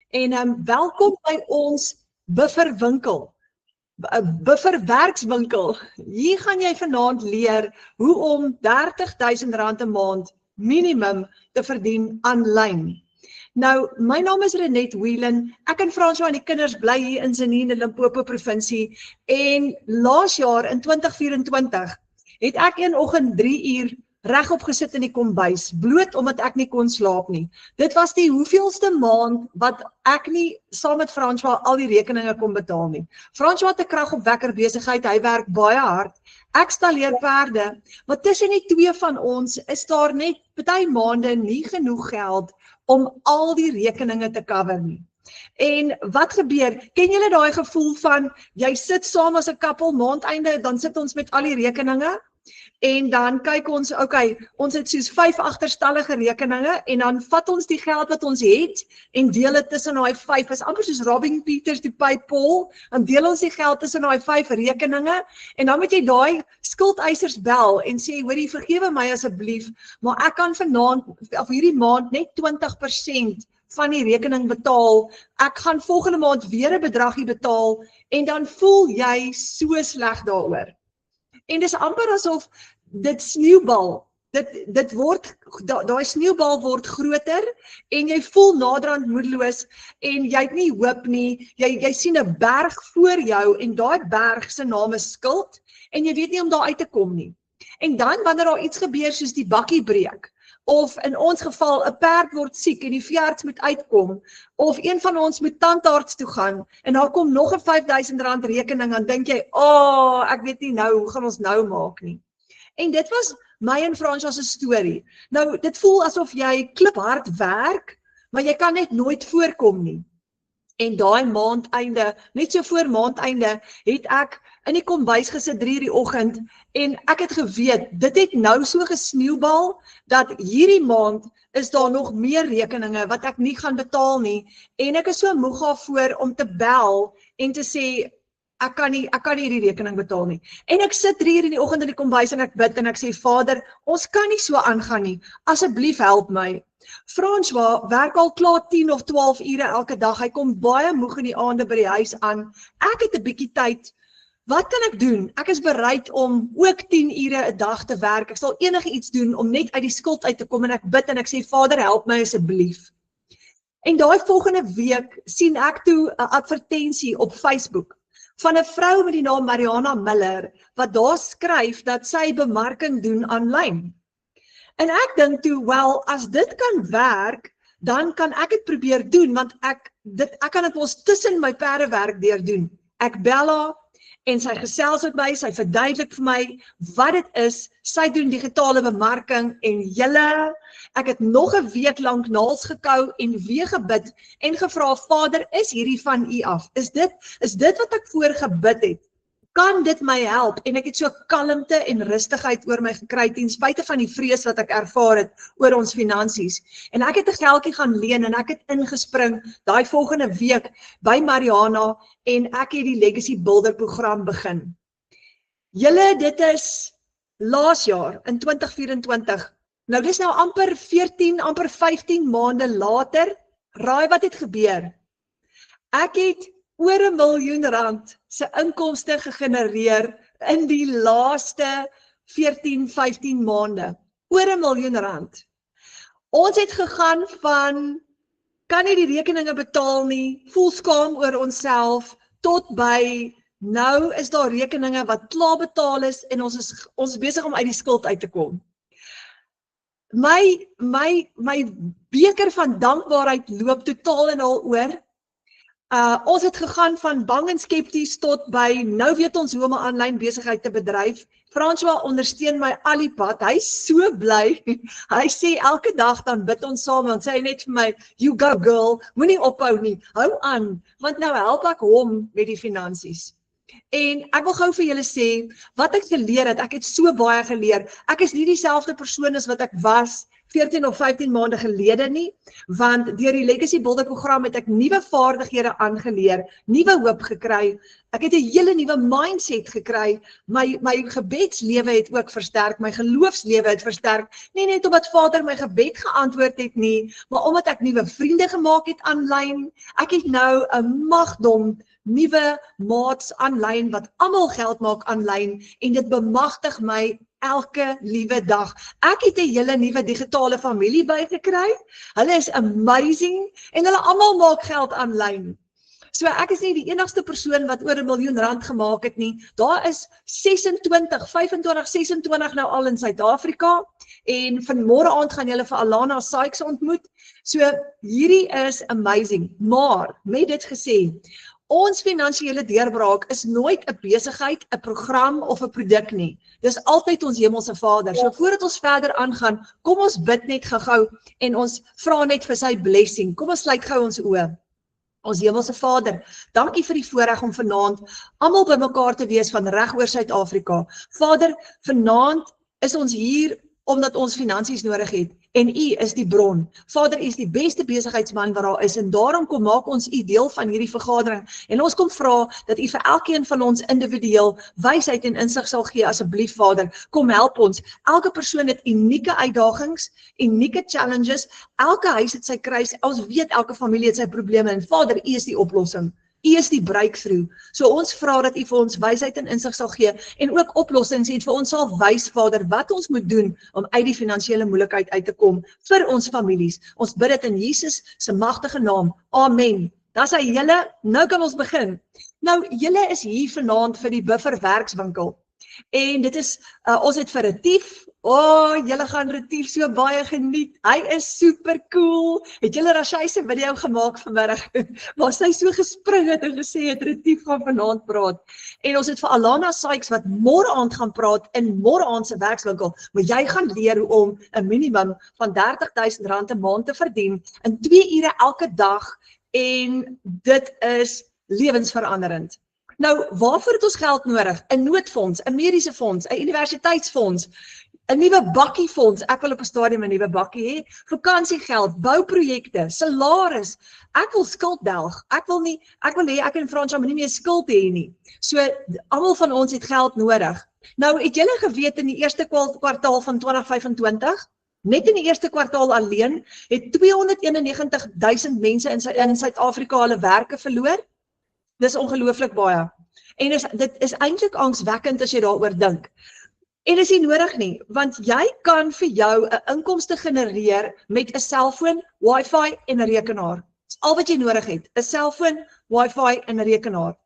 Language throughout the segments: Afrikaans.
En welkom by ons bufferwinkel. Bufferwerkswinkel. Hier gaan jy vanaand leer hoe om R30.000 'n maand minimum te verdien aanlyn. Nou, my naam is Renet Whelan. Ek en François en die kinders bly hier in Zenine, Limpopo provinsie. En laas jaar in 2024 het ek een oggend 3 uur regop gesit in die kombuis, bloot omdat ek nie kon slaap nie. Dit was die hoeveelste maand wat ek nie saam met François al die rekeninge kon betaal nie. François het 'n kragopwekker besigheid, hy werk baie hard. Ek stalleer perde, maar tussen die twee van ons is daar net party maande nie genoeg geld om al die rekeninge te cover nie. En wat gebeur? Ken julle daai gevoel van, jy sit saam as 'n koppel maandeinde, dan sit ons met al die rekeninge, en dan kyk ons, ons het soos 5 agterstallige rekeninge, en dan vat ons die geld wat ons het, en deel dit tussen daai 5, is amper soos robbing Peters to pay Paul, dan deel ons die geld tussen daai 5 rekeninge, en dan moet jy daai skuldeisers bel, en sê, hoorie, vergewe my asseblief, maar ek kan vanaand, of hierdie maand, net 20% van die rekening betaal, ek gaan volgende maand weer 'n bedragie betaal, en dan voel jy so sleg daaroor. En dis amper asof dit sneeubal, daai sneeubal word groter, en jy voel naderhand moedeloos, en jy het nie hoop nie, jy sien 'n berg voor jou, en daai berg se naam is skuld, en jy weet nie om daar uit te kom nie. En dan, wanneer daar iets gebeur soos die bakkie breek, of in ons geval 'n perd word siek en die veearts moet uitkom, of een van ons moet tandarts toe gaan, en daar kom nog 'n R5.000 rekening, dan dink jy, ek weet nie nou, hoe gaan ons nou maak nie. En dit was my en François se storie. Nou, dit voel asof jy kliphard werk, maar jy kan net nooit voorkom nie. En daai maandeinde, net so voor maandeinde, het ek in die kombuis gesit 3 uur die oggend, en ek het geweet, dit het nou so gesneeubal, dat hierdie maand is daar nog meer rekeninge wat ek nie gaan betaal nie, en ek is so moeg daarvoor om te bel en te sê, ek kan nie hierdie rekening betaal nie. En ek sit 3 uur in die oggend in die kombuis en ek bid en ek sê, Vader, ons kan nie so aangaan nie, asseblief help my. François werk al klaar 10 of 12 ure elke dag, hy kom baie moeg in die aande by die huis aan, ek het 'n bietjie tyd, wat kan ek doen? Ek is bereid om ook 10 ure 'n dag te werk, ek sal enige iets doen om net uit die skuld uit te kom, en ek bid en ek sê, Vader, help my asseblief. En daai volgende week sien ek toe 'n advertensie op Facebook, van 'n vrou met die naam Mariana Miller, wat daar skryf dat sy bemarking doen aanlyn. En ek dink toe, wel, as dit kan werk, dan kan ek dit probeer doen, want ek kan dit mos tussen my perdewerk deur doen. Ek bel haar, en sy gesels met my, sy verduidelik vir my wat dit is, sy doen digitale bemarking, en julle, ek het nog 'n week lank naels gekou, en weer gebid, en gevra, Vader, is hierdie van U af? Is dit wat ek voor gebid het? Kan dit my help? En ek het so kalmte en rustigheid oor my gekry, ten spyte van die vrees wat ek ervaar het oor ons finansies. En ek het 'n geldjie gaan leen, en ek het ingespring daai volgende week by Mariana, en ek het die Legacy Builder program begin. Julle, dit is laas jaar, in 2024, nou dis nou amper 14, amper 15 maande later, raai wat het gebeur? Ek het oor R1 miljoen se inkomste gegenereer in die laaste 14, 15 maande. Oor R1 miljoen. Ons het gegaan van, kan nie die rekeninge betaal nie, voel skaam oor onsself, tot by, nou is daar rekeninge wat klaar betaal is, en ons is besig om uit die skuld uit te kom. My beker van dankbaarheid loop totaal en al oor. Ons het gegaan van bang en skepties tot by, nou weet ons hoe om 'n aanlyn besigheid te bedryf. François ondersteun my al die pad, hy is so bly, hy sê elke dag, dan bid ons saam, dan sê hy net vir my, you go girl, moenie ophou nie, hou aan, want nou help ek hom met die finansies. En ek wil gou vir julle sê, wat ek geleer het, ek het so baie geleer, ek is nie dieselfde persoon as wat ek was 14 of 15 maande gelede nie, want deur die Legacy Builder program het ek nuwe vaardighede aangeleer, nuwe hoop gekry, ek het 'n hele nuwe mindset gekry, my gebedslewe het ook versterk, my geloofslewe het versterk, nie net omdat Vader my gebed geantwoord het nie, maar omdat ek nuwe vriende gemaak het aanlyn, ek het nou 'n magdom nuwe maats aanlyn wat almal geld maak aanlyn en dit bemagtig my elke liewe dag. Ek het 'n hele nuwe digitale familie bygekry. Hulle is amazing en hulle almal maak geld aanlyn. So ek is nie die enigste persoon wat oor R1 miljoen gemaak het nie. Daar is 26 nou al in Suid-Afrika en vanmôre aand gaan julle vir Alana Sykes ontmoet. So hierdie is amazing, maar met dit gesê, ons finansiële deurbraak is nooit 'n besigheid, 'n program of 'n produk nie. Dis altyd ons hemelse Vader. So voordat ons verder aangaan, kom ons bid net gou-gou en ons vra net vir sy blessing. Kom ons sluit gou ons oë. Ons hemelse Vader, dankie vir die voorreg om vanaand almal bymekaar te wees van reg oor Suid-Afrika. Vader, vanaand is ons hier omdat ons finansies nodig het en U is die bron. Vader, U is die beste besigheidsman wat daar is en daarom kom maak ons U deel van hierdie vergadering en ons kom vra dat U vir elkeen van ons individueel wysheid en insig sal gee asseblief Vader. Kom help ons. Elke persoon het unieke uitdagings, unieke challenges. Elke huis het sy kruis. Ons weet elke familie het sy probleme en Vader, U is die oplossing. U is die breakthrough. So ons vra dat U vir ons wysheid en insig sal gee en ook oplossings en vir ons sal wys, Vader, wat ons moet doen om uit die finansiële moeilikheid uit te kom vir ons families. Ons bid dit in Jesus se magtige naam. Amen. Dis hy julle, nou kan ons begin. Nou, julle is hier vanaand vir die Buffer werkswinkel. En dit is, ons het vir Retief, julle gaan Retief so baie geniet, hy is super cool, het julle Rashai se video gemaak vanmiddag, waar sy so gespring het en gesê het, Retief gaan vanaand praat, en ons het vir Alana Sykes wat môre aand gaan praat in môre aand se werkswinkel, maar jy gaan leer hoe om 'n minimum van R30,000 'n maand te verdien, in 2 ure elke dag, en dit is lewensveranderend. Nou, waarvoor het ons geld nodig? 'n noodfonds, 'n mediese fonds, 'n universiteitsfonds, 'n nuwe bakkiefonds, ek wil op 'n stadium 'n nuwe bakkie hê, vakansiegeld, bouprojekte, salaris, ek wil skuld delg, ek wil hê ek en Fransja moet nie meer skuld hê nie. So, almal van ons het geld nodig. Nou, het julle geweet in die eerste kwartaal van 2025, net in die eerste kwartaal alleen, het 291,000 mense in Suid-Afrika hulle werke verloor? Dis ongelooflik baie. En dit is eintlik angswekkend as jy daaroor dink. En dis nie nodig nie, want jy kan vir jou 'n inkomste genereer met 'n selfoon, wifi en 'n rekenaar. Dis al wat jy nodig het, 'n selfoon, wifi en 'n rekenaar.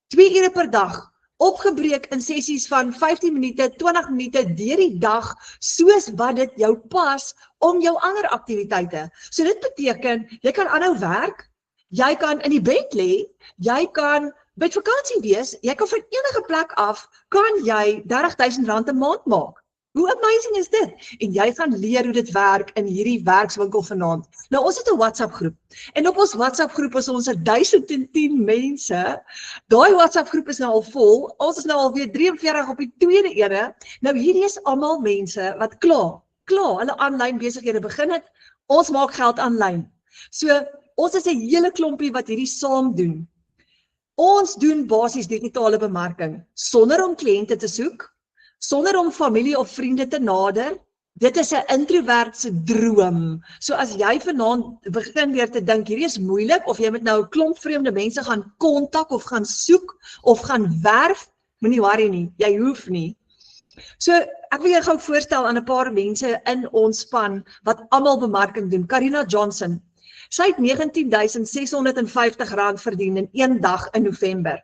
2 ure per dag, opgebreek in sessies van 15 minute, 20 minute deur die dag, soos wat dit jou pas om jou ander aktiwiteite. So dit beteken, jy kan aanhou werk, jy kan in die bed lê, jy kan met vakansie wees, jy kan van enige plek af, kan jy R30,000 'n maand maak. Hoe amazing is dit? En jy gaan leer hoe dit werk in hierdie werkswinkel vanaand. Nou ons het 'n WhatsApp groep, en op ons WhatsApp groep is ons 1010 mense, daai WhatsApp groep is nou al vol, ons is nou alweer 43 op die tweede ene, nou hierdie is almal mense wat klaar hulle aanlyn besighede begin het, ons maak geld aanlyn. So, ons is 'n hele klompie wat hierdie saam doen. Ons doen basies digitale bemarking, sonder om kliënte te soek, sonder om familie of vriende te nader. Dit is 'n introvert se droom. So as jy vanaand begin weer te dink, hierdie is moeilik, of jy moet nou 'n klomp vreemde mense gaan kontak, of gaan soek, of gaan werf, moenie worry nie, jy hoef nie. So, ek wil jou gou voorstel aan 'n paar mense in ons span, wat almal bemarking doen. Karina Johnson, sy het R19,650 verdien in 1 dag in November.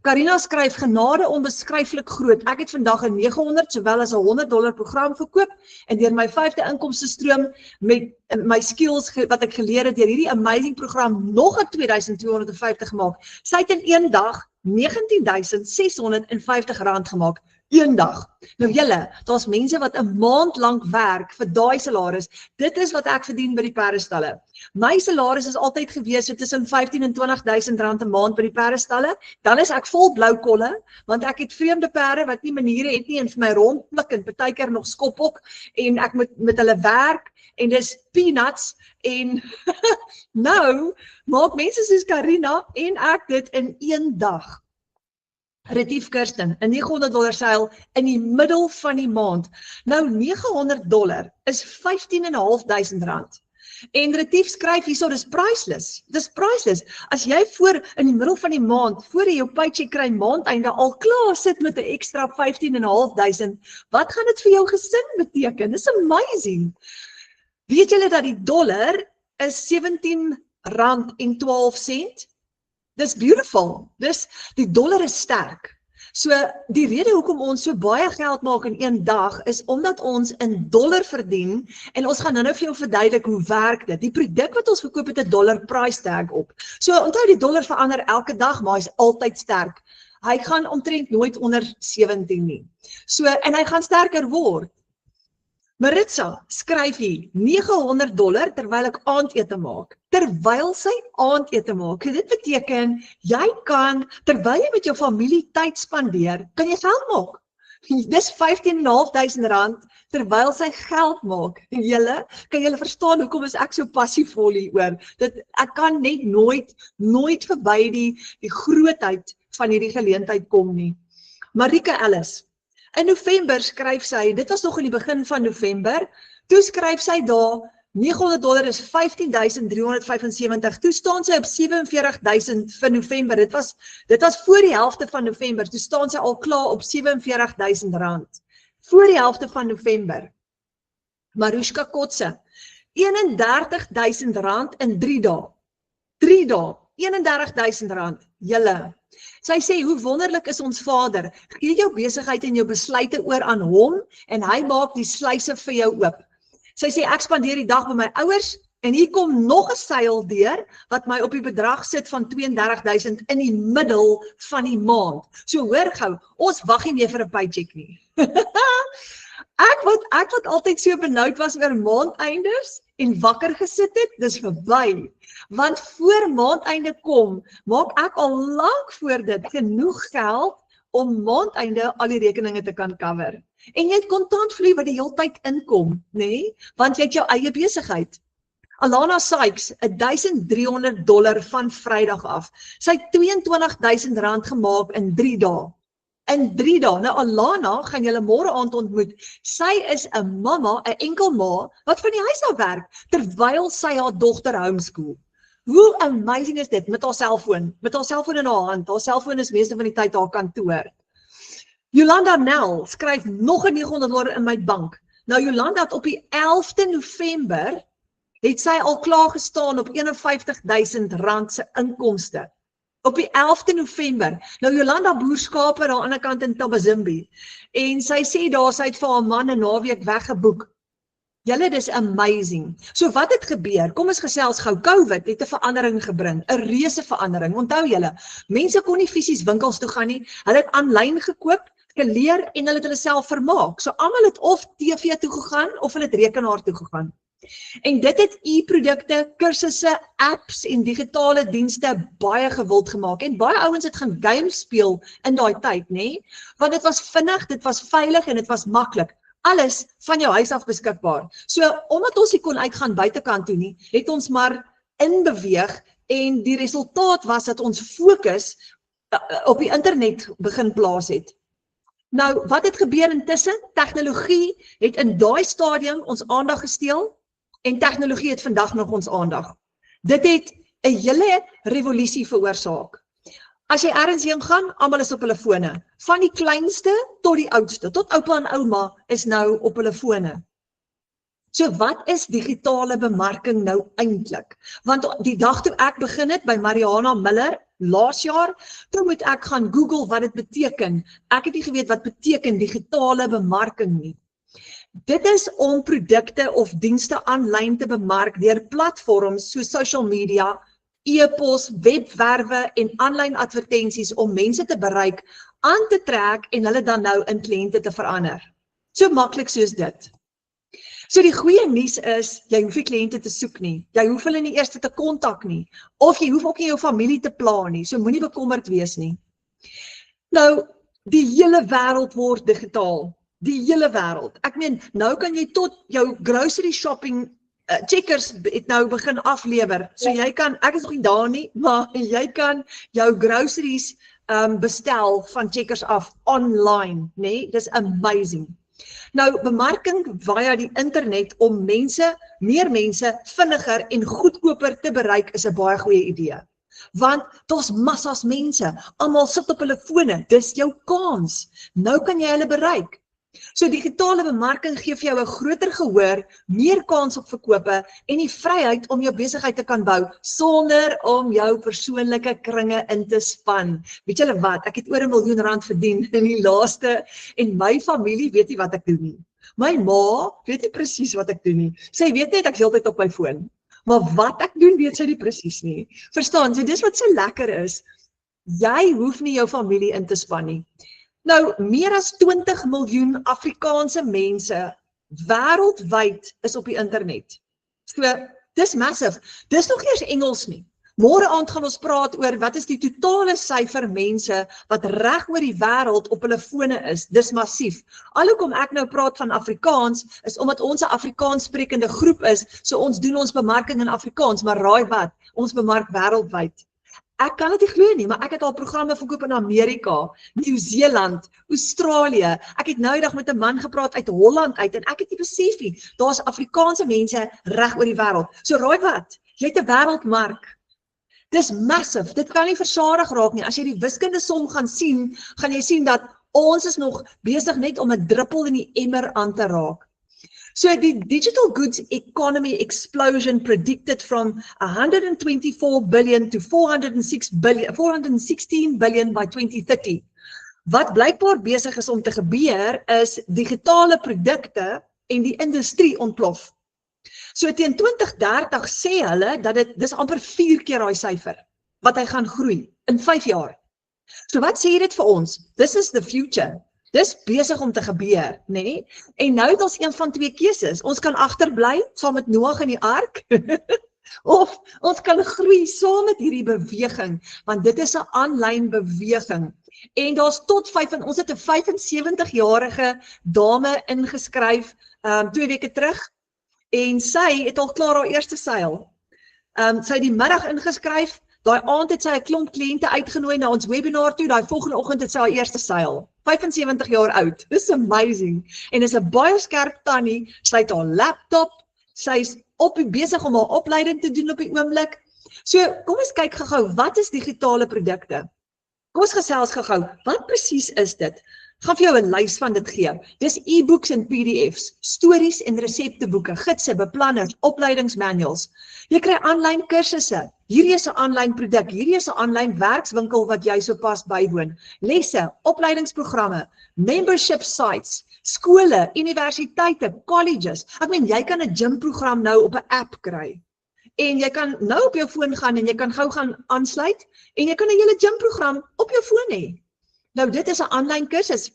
Karina skryf genade onbeskryflik groot. Ek het vandag 'n 900 sowel as 'n $100 program verkoop en deur my 5de inkomstestroom met my skills wat ek geleer het deur hierdie amazing program nog 'n 2250 gemaak. Sy het in 1 dag R19,650 gemaak. Een dag. Nou julle, daar's mense wat 'n maand lank werk vir daai salaris. Dit is wat ek verdien by die perdestalle. My salaris is altyd gewees so tussen 15 en 20.000 rand 'n maand by die perdestalle. Dan is ek vol blou kolle, want ek het vreemde perde wat nie maniere het nie en vir my rondplik en partykeer nog skophok en ek moet met hulle werk en dis peanuts en nou maak mense soos Karina en ek dit in een dag. Retief Kirsten, 'n $900 seil in die middel van die maand. Nou $900 is 15.500 rand. En Retief skryf hierso, dis priceless. Dis priceless. As jy voor in die middel van die maand, voor jy jou paycheck kry maandeinde al klaar sit met 'n ekstra 15.500, wat gaan dit vir jou gesin beteken? Dis amazing. Weet julle dat die dollar is R17.12? Dis beautiful. Die dollar is sterk. So die rede hoekom ons so baie geld maak in een dag is omdat ons in dollar verdien en ons gaan nou vir jou verduidelik hoe werk dit. Die produk wat ons verkoop het 'n dollar price tag op. So onthou die dollar verander elke dag, maar hy's altyd sterk. Hy gaan omtrent nooit onder 17 nie. So en hy gaan sterker word. Maritza skryf hier $900 terwyl ek aandete maak. Terwyl sy aandete maak. Dit beteken jy kan terwyl jy met jou familie tyd spandeer, kan jy geld maak. Dis 15.500 rand terwyl sy geld maak. Kan julle verstaan hoekom is ek so passievol hieroor? Ek kan net nooit verby die grootheid van hierdie geleentheid kom nie. Marika Ellis. In November skryf sy, dit was nog in die begin van November, toe skryf sy daar, $900 is 15.375, toe staan sy op 47.000 vir November, dit was voor die helfte van November, toe staan sy al klaar op 47.000 rand, voor die helfte van November. Marushka Kotse, 31.000 rand in 3 dae, 31.000 rand, julle. Sy sê, hoe wonderlik is ons Vader, gee jou besigheid en jou besluite oor aan hom, en hy maak die sluise vir jou oop. Sy sê, ek spandeer die dag by my ouers, en hier kom nog 'n seil deur, wat my op die bedrag sit van 32.000 in die middel van die maand. So hoor gou, ons wag nie meer vir 'n paycheck nie. Ek wat altyd so benoud was oor maandeindes, en wakker gesit het, dis verby. Want voor maandeinde kom, maak ek al lank voor dit genoeg geld om maandeinde al die rekeninge te kan cover. En jy het kontantvloei wat die hele tyd inkom, nee? Want jy het jou eie besigheid. Alana Sykes, $1,300 van Vrydag af. Sy het 22.000 rand gemaak in 3 dae. In 3 dae. Nou Alana gaan julle môre aand ontmoet. Sy is 'n mamma, 'n enkel ma, wat van die huis af werk, terwyl sy haar dogter homeschool. Hoe amazing is dit met haar selfoon in haar hand. Haar selfoon is meeste van die tyd haar kantoor. Jolanda Nel skryf nog 'n $900 in my bank. Nou Jolanda het op die 11de November het sy al klaar gestaan op 51.000 rand se inkomste. Op die 11de November. Nou Jolanda boer skape aan die ander kant in Tabazimbi. En sy sê daar sy het vir haar man 'n naweek weggeboek. Julle, dis amazing. So wat het gebeur? Kom ons gesels gou. COVID het 'n verandering gebring, 'n reuse verandering. Onthou julle, mense kon nie fisies winkels toe gaan nie. Hulle het aanlyn gekoop, geleer en hulle het hulle self vermaak. So almal het of TV toe gegaan of hulle het rekenaar toe gegaan. En dit het e-produkte, kursusse, apps en digitale dienste baie gewild gemaak. En baie ouens het gaan games speel in daai tyd, nê? Want dit was vinnig, dit was veilig en dit was maklik. Alles van jou huis af beskikbaar. So, omdat ons nie kon uitgaan buitekant toe nie, het ons maar inbeweeg en die resultaat was dat ons fokus op die internet begin plaas het. Nou, wat het gebeur intussen? Tegnologie het in daai stadium ons aandag gesteel en tegnologie het vandag nog ons aandag. Dit het 'n hele revolusie veroorsaak. As jy ergens heen gaan, almal is op hulle fone. Van die kleinste tot die oudste, tot oupa en ouma is nou op hulle fone. So wat is digitale bemarking nou eintlik? Want die dag toe ek begin het by Mariana Miller, laas jaar, toe moet ek gaan Google wat dit beteken. Ek het nie geweet wat beteken digitale bemarking nie. Dit is om produkte of dienste aanlyn te bemark deur platforms so social media, e-pos, webwerwe en aanlyn advertensies om mense te bereik, aan te trek en hulle dan nou in kliënte te verander. So maklik soos dit. So die goeie nuus is, jy hoef nie kliënte te soek nie, jy hoef hulle nie eers te kontak nie, of jy hoef ook nie jou familie te pla nie, so moenie bekommerd wees nie. Nou, die hele wêreld word digitaal, die hele wêreld. Ek meen, nou kan jy tot jou grocery shopping checkers het nou begin aflewer, so jy kan, ek is nog nie daar nie, maar jy kan jou groceries bestel van checkers af online, nee, dis amazing. Nou, bemarking via die internet om meer mense vinniger en goedkoper te bereik is 'n baie goeie idee. Want daar's massas mense, almal sit op hulle fone, dis jou kans. Nou kan jy hulle bereik. So digitale bemarking gee vir jou 'n groter gehoor, meer kans op verkope en die vryheid om jou besigheid te kan bou sonder om jou persoonlike kringe in te span. Weet julle wat, ek het oor R1 miljoen verdien in die laaste en my familie weet nie wat ek doen nie. My ma weet nie presies wat ek doen nie. Sy weet net ek is heeltyd op my foon. Maar wat ek doen weet sy nie presies nie. Verstaan, so dis wat so lekker is. Jy hoef nie jou familie in te span nie. Nou, meer as 20 miljoen Afrikaanse mense wêreldwyd is op die internet. So, dis massive. Dis nog nie eers Engels nie. Môre aand gaan ons praat oor wat is die totale syfer mense wat reg oor die wêreld op hulle fone is. Dis massief. Alhoewel ek nou praat van Afrikaans, is omdat ons 'n Afrikaans sprekende groep is, so ons doen ons bemarking in Afrikaans, maar raai wat? Ons bemark wêreldwyd. Ek kan dit nie glo nie, maar ek het al programme verkoop in Amerika, Nieu-Seeland, Australië. Ek het nou eendag met 'n man gepraat uit Holland uit en ek het nie besef nie, daar's Afrikaanse mense reg oor die wêreld. So raai wat? Jy het 'n wêreldmark. Dis massive. Dit kan nie versadig raak nie. As jy die wiskunde som gaan sien, gaan jy sien dat ons is nog besig net om 'n druppel in die emmer aan te raak. So the digital goods economy explosion predicted from 124 billion to 416 billion by 2030. Wat blykbaar besig is om te gebeur is digitale produkte en die industrie ontplof. So teen 2030 sê hulle dat dis amper 4 keer daai syfer wat hy gaan groei in 5 jaar. So wat sê dit vir ons? This is the future. Dis besig om te gebeur, nê? En nou het ons een van twee keuses. Ons kan agterbly saam met Noag in die ark of ons kan groei saam met hierdie beweging, want dit is 'n aanlyn beweging. En daar's tot 5 en ons het 'n 75-jarige dame ingeskryf 2 weke terug en sy het al klaar haar eerste seil. Sy het die middag ingeskryf. Daai aand het sy 'n klomp kliënte uitgenooi na ons webinar toe. Daai volgende oggend het sy haar eerste seil. 75 jaar oud. Dis amazing. En is 'n baie skerp tannie. Sy het haar laptop. Sy's besig om haar opleiding te doen op die oomblik. So, kom ons kyk gou-gou, wat is digitale produkte? Kom ons gesels gou-gou. Wat presies is dit? Gaan vir jou 'n lys van dit gee. Dis e-books en PDFs, stories en resepteboeke, gidse, beplanners, opleidingsmanuals. Jy kry aanlyn kursusse. Hierdie is 'n aanlyn produk, hierdie is 'n aanlyn werkswinkel wat jy sopas bywoon. Lesse, opleidingsprogramme, membership sites, skole, universiteite, colleges. Ek meen, jy kan 'n gymprogram nou op 'n app kry. En jy kan nou op jou foon gaan en jy kan gou gaan aansluit en jy kan 'n hele gymprogram op jou foon hê. Nou dit is 'n aanlyn kursus.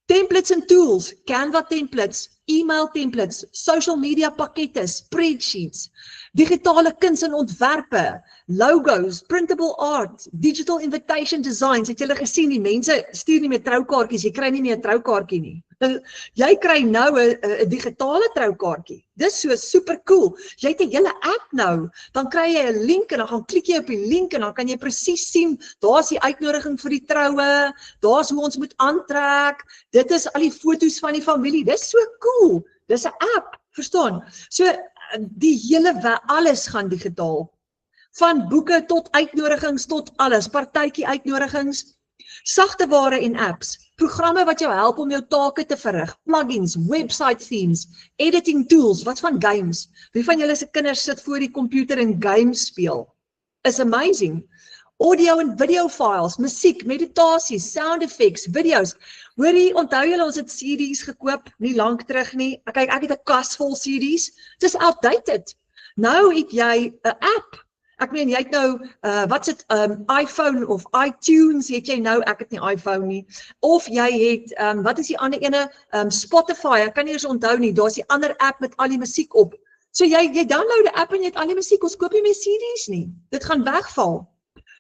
Templates and tools, Canva templates, email templates, social media pakkette, spreadsheets, digitale kuns en ontwerpe, logos, printable art, digital invitation designs. Het julle gesien, die mense stuur nie meer troukaartjies, jy kry nie meer 'n troukaartjie nie. Jy kry nou 'n digitale troukaartjie. Dis so super cool. Jy het 'n hele app nou, dan kry jy 'n link en dan gaan klik jy op die link en dan kan jy presies sien, daar's die uitnodiging vir die troue, daar's hoe ons moet aantrek, dit is al die foto's van die familie. Dis so cool. Dis 'n app, verstaan? So die hele alles gaan digitaal. Van boeke tot uitnodigings tot alles, partytjie uitnodigings, sagte ware en apps, programme wat jou help om jou take te verrig, plugins, website themes, editing tools, wat van games. Wie van julle se kinders sit voor die komputer en games speel? Is amazing. Audio en video files, musiek, meditasies, sound effects, videos. Hoorie, onthou julle ons het CD's gekoop, nie lank terug nie. Kyk, ek het 'n kas vol CD's. Dis outdated. Nou het jy 'n app Ek meen, jy het nou, wat is dit, iPhone of iTunes, het jy nou, ek het nie iPhone nie, of jy het, wat is die ander ene, Spotify, ek kan nie eens onthou nie, daar is die ander app met al die musiek op. So jy download die app en jy het al die musiek, ons koop nie meer CD's nie, dit gaan wegval.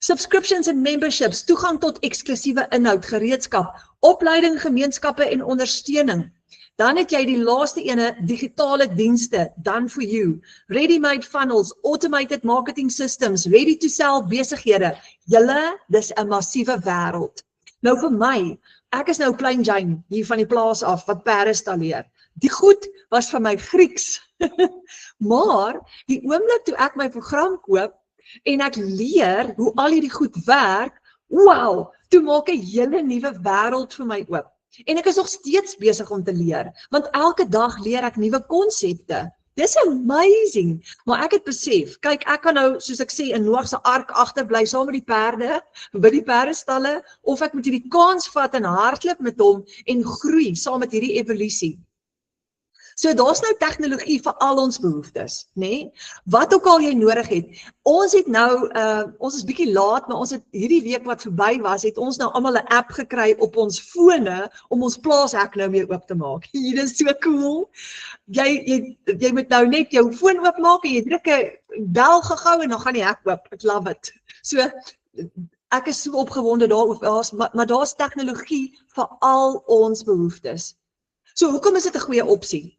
Subscriptions en memberships, toegang tot eksklusiewe inhoud, gereedskap, opleiding, gemeenskappe en ondersteuning. Dan het jy die laaste ene, digitale dienste, done for you, ready-made funnels, automated marketing systems, ready to sell besighede. Julle, dis 'n massiewe wêreld. Nou vir my, ek is nou klein Jane hier van die plaas af wat perde stalleer. Die goed was vir my Grieks. Maar die oomblik toe ek my program koop en ek leer hoe al hierdie goed werk, wow, toe maak 'n hele nuwe wêreld vir my oop. En ek is nog steeds besig om te leer, want elke dag leer ek nuwe konsepte. Dis amazing, maar ek het besef, kyk, ek kan nou, soos ek sê, in Noag se ark agterbly saam met die perde, by die perdestalle, of ek moet hierdie kans vat en hardloop met hom en groei saam met hierdie evolusie. So daar's nou tegnologie vir al ons behoeftes, né? Wat ook al jy nodig het. Ons het nou, ons is bietjie laat, maar ons het hierdie week wat verby was, het ons nou almal 'n app gekry op ons fone om ons plaashek nou weer oop te maak. Dit is so cool. Jy moet nou net jou foon oopmaak en jy druk 'n bel gou en dan gaan die hek oop. Ek love it. So ek is so opgewonde daaroor, maar daar's tegnologie vir al ons behoeftes. So hoekom is dit 'n goeie opsie?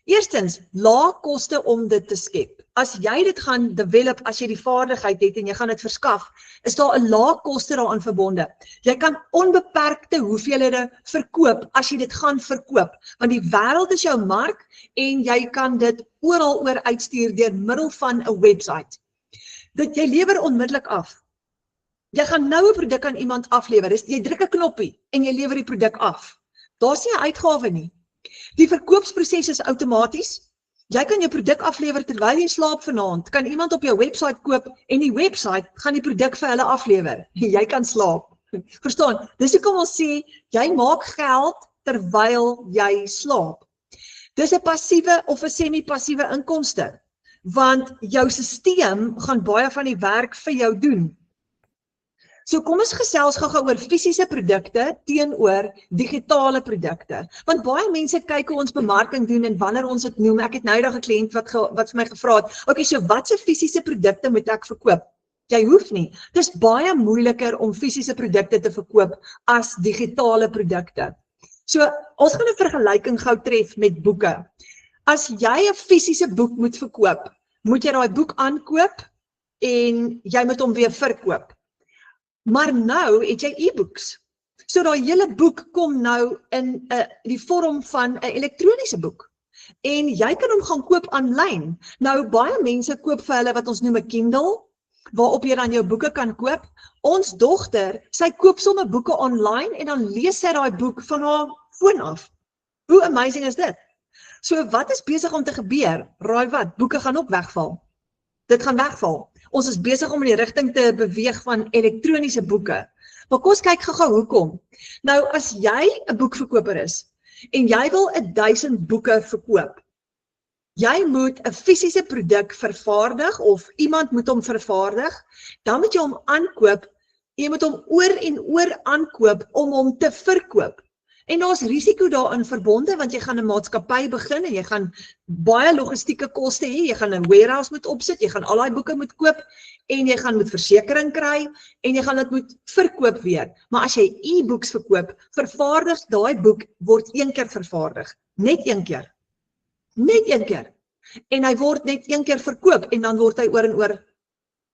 Eerstens, lae koste om dit te skep. As jy dit gaan develop, as jy die vaardigheid het en jy gaan dit verskaf, is daar 'n lae koste daaraan verbonde. Jy kan onbeperkte hoeveelhede verkoop as jy dit gaan verkoop, want die wêreld is jou mark en jy kan dit oral oor uitstuur deur middel van 'n website. Jy lewer onmiddellik af. Jy gaan nou 'n produk aan iemand aflewer. Jy druk 'n knoppie en jy lewer die produk af. Daar's nie 'n uitgawe nie. Die verkoopsproses is outomaties. Jy kan jou produk aflewer terwyl jy slaap vanaand. Kan iemand op jou website koop en die website gaan die produk vir hulle aflewer. Jy kan slaap. Verstaan? Dis hoekom ons sê jy maak geld terwyl jy slaap. Dis 'n passiewe of 'n semi-passiewe inkomste, want jou stelsel gaan baie van die werk vir jou doen. So kom ons gesels gou-gou oor fisiese produkte teenoor digitale produkte. Want baie mense kyk hoe ons bemarking doen en wanneer ons dit noem. Ek het nou 'n kliënt wat vir my gevra het, okay, so watse fisiese produkte moet ek verkoop? Jy hoef nie. Dis baie moeiliker om fisiese produkte te verkoop as digitale produkte. So ons gaan 'n vergelyking gou tref met boeke. As jy 'n fisiese boek moet verkoop, moet jy daai boek aankoop en jy moet hom weer verkoop. Maar nou het jy e-books. So daai hele boek kom nou in die vorm van 'n elektroniese boek. En jy kan hom gaan koop aanlyn. Nou baie mense koop vir hulle wat ons noem 'n Kindle, waarop jy dan jou boeke kan koop. Ons dogter, sy koop sommer boeke online en dan lees sy daai boek van haar foon af. Hoe amazing is dit? So wat is besig om te gebeur? Raai wat? Boeke gaan ook wegval. Dit gaan wegval. Ons is besig om in die rigting te beweeg van elektroniese boeke. Maar kom ons kyk gou-gou hoekom. Nou as jy 'n boekverkoper is en jy wil 1000 boeke verkoop, jy moet 'n fisiese produk vervaardig of iemand moet hom vervaardig, dan moet jy hom aankoop, jy moet hom oor en oor aankoop om hom te verkoop. En daar's risiko daarin verbonde want jy gaan 'n maatskappy begin en jy gaan baie logistieke koste hê, jy gaan 'n warehouse moet opsit, jy gaan al daai boeke moet koop en jy gaan moet versekerings kry en jy gaan dit moet verkoop weer. Maar as jy e-books verkoop, vervaardig daai boek word een keer vervaardig, net een keer. Net een keer. En hy word net een keer verkoop en dan word hy oor en oor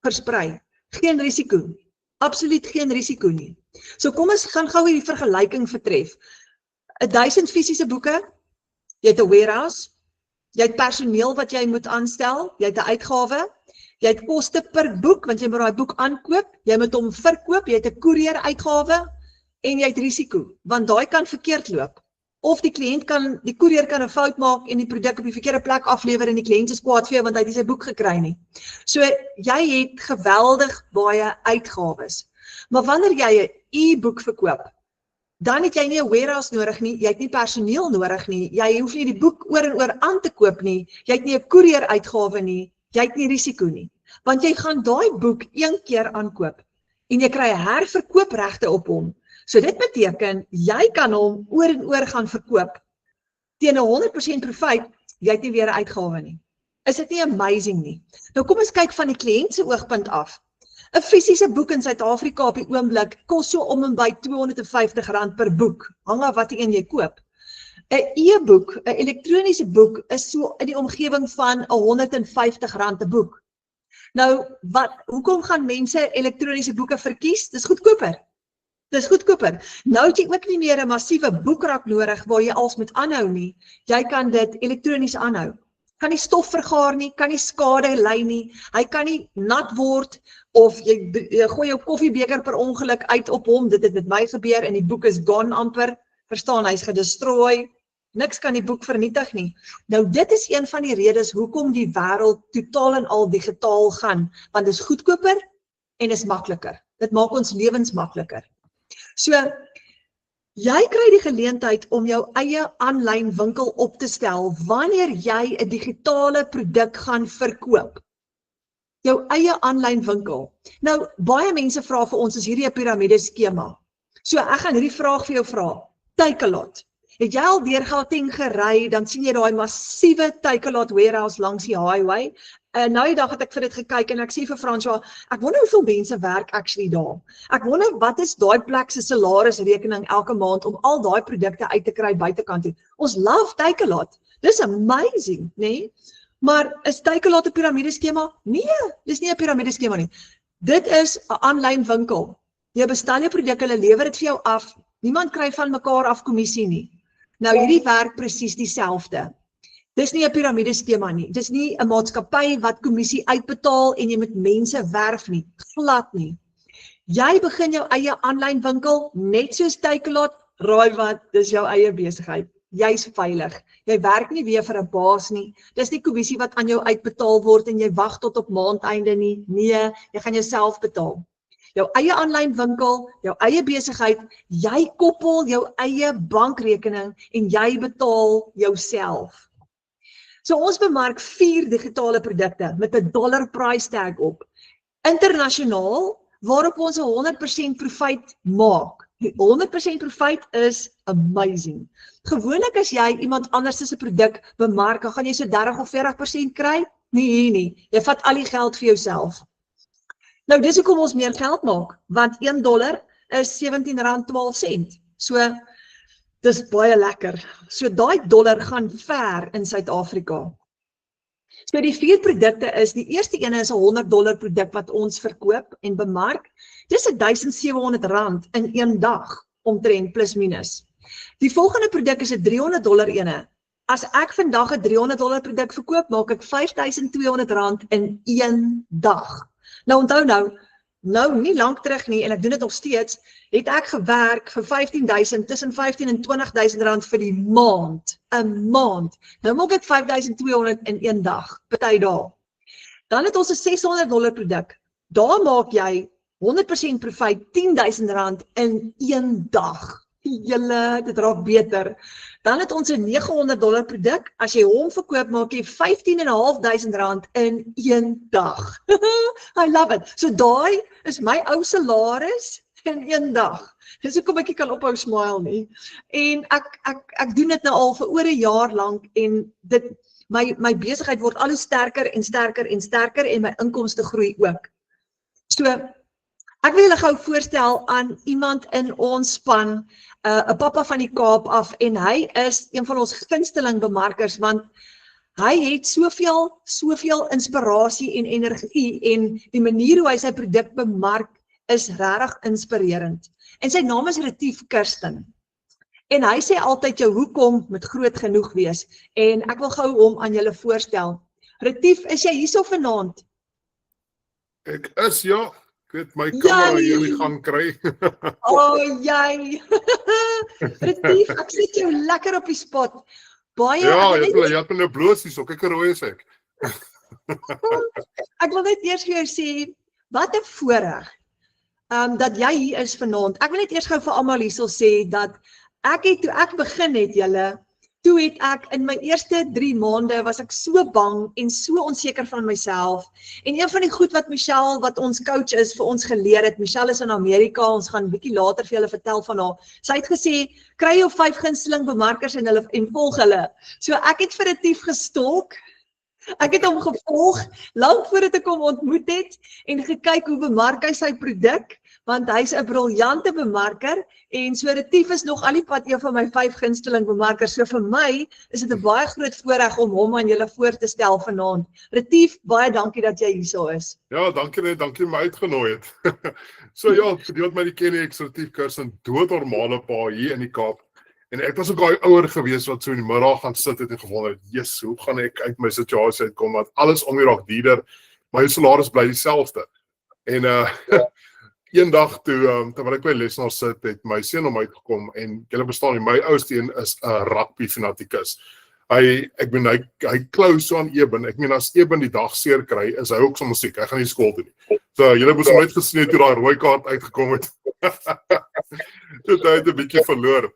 versprei. Geen risiko. Absoluut geen risiko nie. So kom ons gaan gou hierdie vergelyking vertref. 1000 fisiese boeke, jy het 'n warehouse, jy het personeel wat jy moet aanstel, jy het 'n uitgawe, jy het koste per boek, want jy moet daai boek aankoop, jy moet hom verkoop, jy het 'n koerier uitgawe en jy het risiko, want daai kan verkeerd loop. Of die koerier kan 'n fout maak en die produk op die verkeerde plek aflewer en die kliënt is kwaad vir jou want hy het nie sy boek gekry nie. So jy het geweldig baie uitgawes. Maar wanneer jy 'n e-boek verkoop, dan het jy nie 'n warehouse nodig nie, jy het nie personeel nodig nie, jy hoef nie die boek oor en oor aan te koop nie, jy het nie 'n koerier uitgawe nie, jy het nie risiko nie. want jy gaan daai boek een keer aankoop en jy kry herverkoopregte op hom. So dit beteken, jy kan hom oor en oor gaan verkoop teen 'n 100% profiet, jy het nie weer 'n uitgawe nie. Is dit nie amazing nie? Nou kom ons kyk van die kliënt se oogpunt af. 'n Fisiese boek in Suid-Afrika op die oomblik kos so om en by R250 per boek, hang af watter een jy koop. 'n E-boek, 'n elektroniese boek, is so in die omgewing van R150 'n boek. Nou, hoekom gaan mense elektroniese boeke verkies? Dis goedkoper. Nou het jy ook nie meer 'n massiewe boekrak nodig waar jy als moet aanhou nie. Jy kan dit elektronies aanhou. Kan nie stof vergaar nie, kan nie skade ly nie, hy kan nie nat word, of jy gooi jou koffiebeker per ongeluk uit op hom, dit het met my gebeur en die boek is gone amper, verstaan, hy's gedestrooi, niks kan die boek vernietig nie. Nou dit is een van die redes hoekom die wêreld totaal en al digitaal gaan, want dit is goedkoper en is makliker. Dit maak ons lewens makliker. So, jy kry die geleentheid om jou eie aanlyn winkel op te stel wanneer jy 'n digitale produk gaan verkoop. Jou eie aanlyn winkel. Nou, baie mense vra vir ons, is hierdie 'n piramideskema? So, ek gaan hierdie vraag vir jou vra. Takealot. Het jy al deur Gauteng gery, dan sien jy daai massiewe Takealot warehouse langs die highway. Nou die dag het ek vir dit gekyk en ek sê vir François, ek wonder hoeveel mense werk actually daar. Ek wonder wat is daai plek se salarisrekening elke maand om al daai produkte uit te kry buitekant toe. Ons love Takealot. Dis amazing, nee? Maar is Takealot 'n piramideskema? Nee, dis nie 'n piramideskema nie. Dit is 'n aanlyn winkel. Jy bestel jou produk, hulle lewer dit vir jou af. Niemand kry van mekaar af kommissie nie. Nou hierdie werk presies dieselfde. Dis nie 'n piramideskema nie. Dis nie 'n maatskappy wat kommissie uitbetaal en jy met mense werf nie. Glad nie. Jy begin jou eie aanlyn winkel, net soos Takealot, raai wat, dis jou eie besigheid. Jy's veilig. Jy werk nie weer vir 'n baas nie. Dis nie kommissie wat aan jou uitbetaal word en jy wag tot op maandeinde nie. Nee, jy gaan jouself betaal. Jou eie aanlyn winkel, jou eie besigheid, jy koppel jou eie bankrekening en jy betaal jouself. So ons bemark 4 digitale produkte met 'n dollar price tag op. Internasionaal, waarop ons 'n 100% profiet maak. Die 100% profiet is amazing. Gewoonlik as jy iemand anders se produk bemark, dan gaan jy so 30 of 40% kry. Nee, hier nie. Jy vat al die geld vir jouself. Nou dis hoekom ons meer geld maak, want $1 is R17.12. So dis baie lekker. So daai dollar gaan ver in Suid-Afrika. So die 4 produkte is, die eerste ene is 'n $100 produk wat ons verkoop en bemark. Dis R1,700 in een dag, omtrent plus minus. Die volgende produk is 'n $300 ene. As ek vandag 'n $300 produk verkoop, maak ek R5,200 in een dag. Nou onthou nou nie lank terug nie, en ek doen dit nog steeds, het ek gewerk vir 15.000, tussen 15 en 20.000 rand vir die maand. 'n maand. Nou maak ek 5,200 in een dag, party dae. Dan het ons 'n $600 produk. Daar maak jy 100% profiet, R10,000 in een dag. Julle, dit raak beter. Dan het ons 'n $900 produk. As jy hom verkoop, maak jy R15,500 in een dag. I love it. So daai is my ou salaris in een dag. Dis hoekom ek nie kan ophou smile nie. En ek doen dit nou al vir oor 'n jaar lank en dit my besigheid word al hoe sterker en sterker en sterker en my inkomste groei ook. So ek wil julle gou voorstel aan iemand in ons span, 'n pappa van die Kaap af, en hy is een van ons gunsteling bemarkers, want hy het soveel inspirasie en energie, en die manier hoe hy sy produk bemark is regtig inspirerend. En sy naam is Retief Kirsten. En hy sê altyd jou hoekom moet groot genoeg wees, en ek wil gou hom aan julle voorstel. Retief, is jy hierso vanaand? Ek is, ja. Ek het my kamera hier in die gang kry. Jy. Retief, ek sit jou lekker op die spot. Baie. Ja, jy het my nou bloos hier, so kyk hoe rooi is ek. Ek wil net eers vir jou sê, wat 'n voorreg dat jy hier is vanaand. Ek wil net eers gou vir almal hierso sê dat toe ek begin het, julle, toe het ek in my eerste 3 maande was ek so bang en so onseker van myself. En een van die goed wat Michelle, wat ons coach is, vir ons geleer het, Michelle is in Amerika, ons gaan 'n bietjie later vir julle vertel van haar. Sy het gesê, kry jou 5 gunsteling bemarkers en volg hulle. So ek het vir Retief gestalk. Ek het hom gevolg, lank voordat ek hom ontmoet het, en gekyk hoe bemark hy sy produk, want hy's 'n briljante bemarker, en so Retief is nog al die pad een van my 5 gunsteling bemarkers, so vir my is dit 'n baie groot voorreg om hom aan julle voor te stel vanaand. Retief, baie dankie dat jy hierso is. Ja, dankie vir my uitgenooi het. So ja, vir die wat my nie ken nie, ek is Retief Kirsten, doodnormale pa hier in die Kaap. En ek was ook daai ouer gewees wat so in die middag gaan sit het en gewonder het, "Jesus, hoe gaan ek uit my situasie uitkom, want alles om hier raak duurder, maar jou salaris bly dieselfde." En eendag terwyl ek by lesenaar sit, het my seun hom uitgekom en julle verstaan nie, my ouste een is 'n rugby fanatikus. Hy klou so aan Eben. Ek meen as Eben die dag seer kry, is hy ook so musiek. Hy gaan nie skool toe nie. So julle moes hom net gesien toe daai rooi kaart uitgekom het. Dit het 'n bietjie verloor.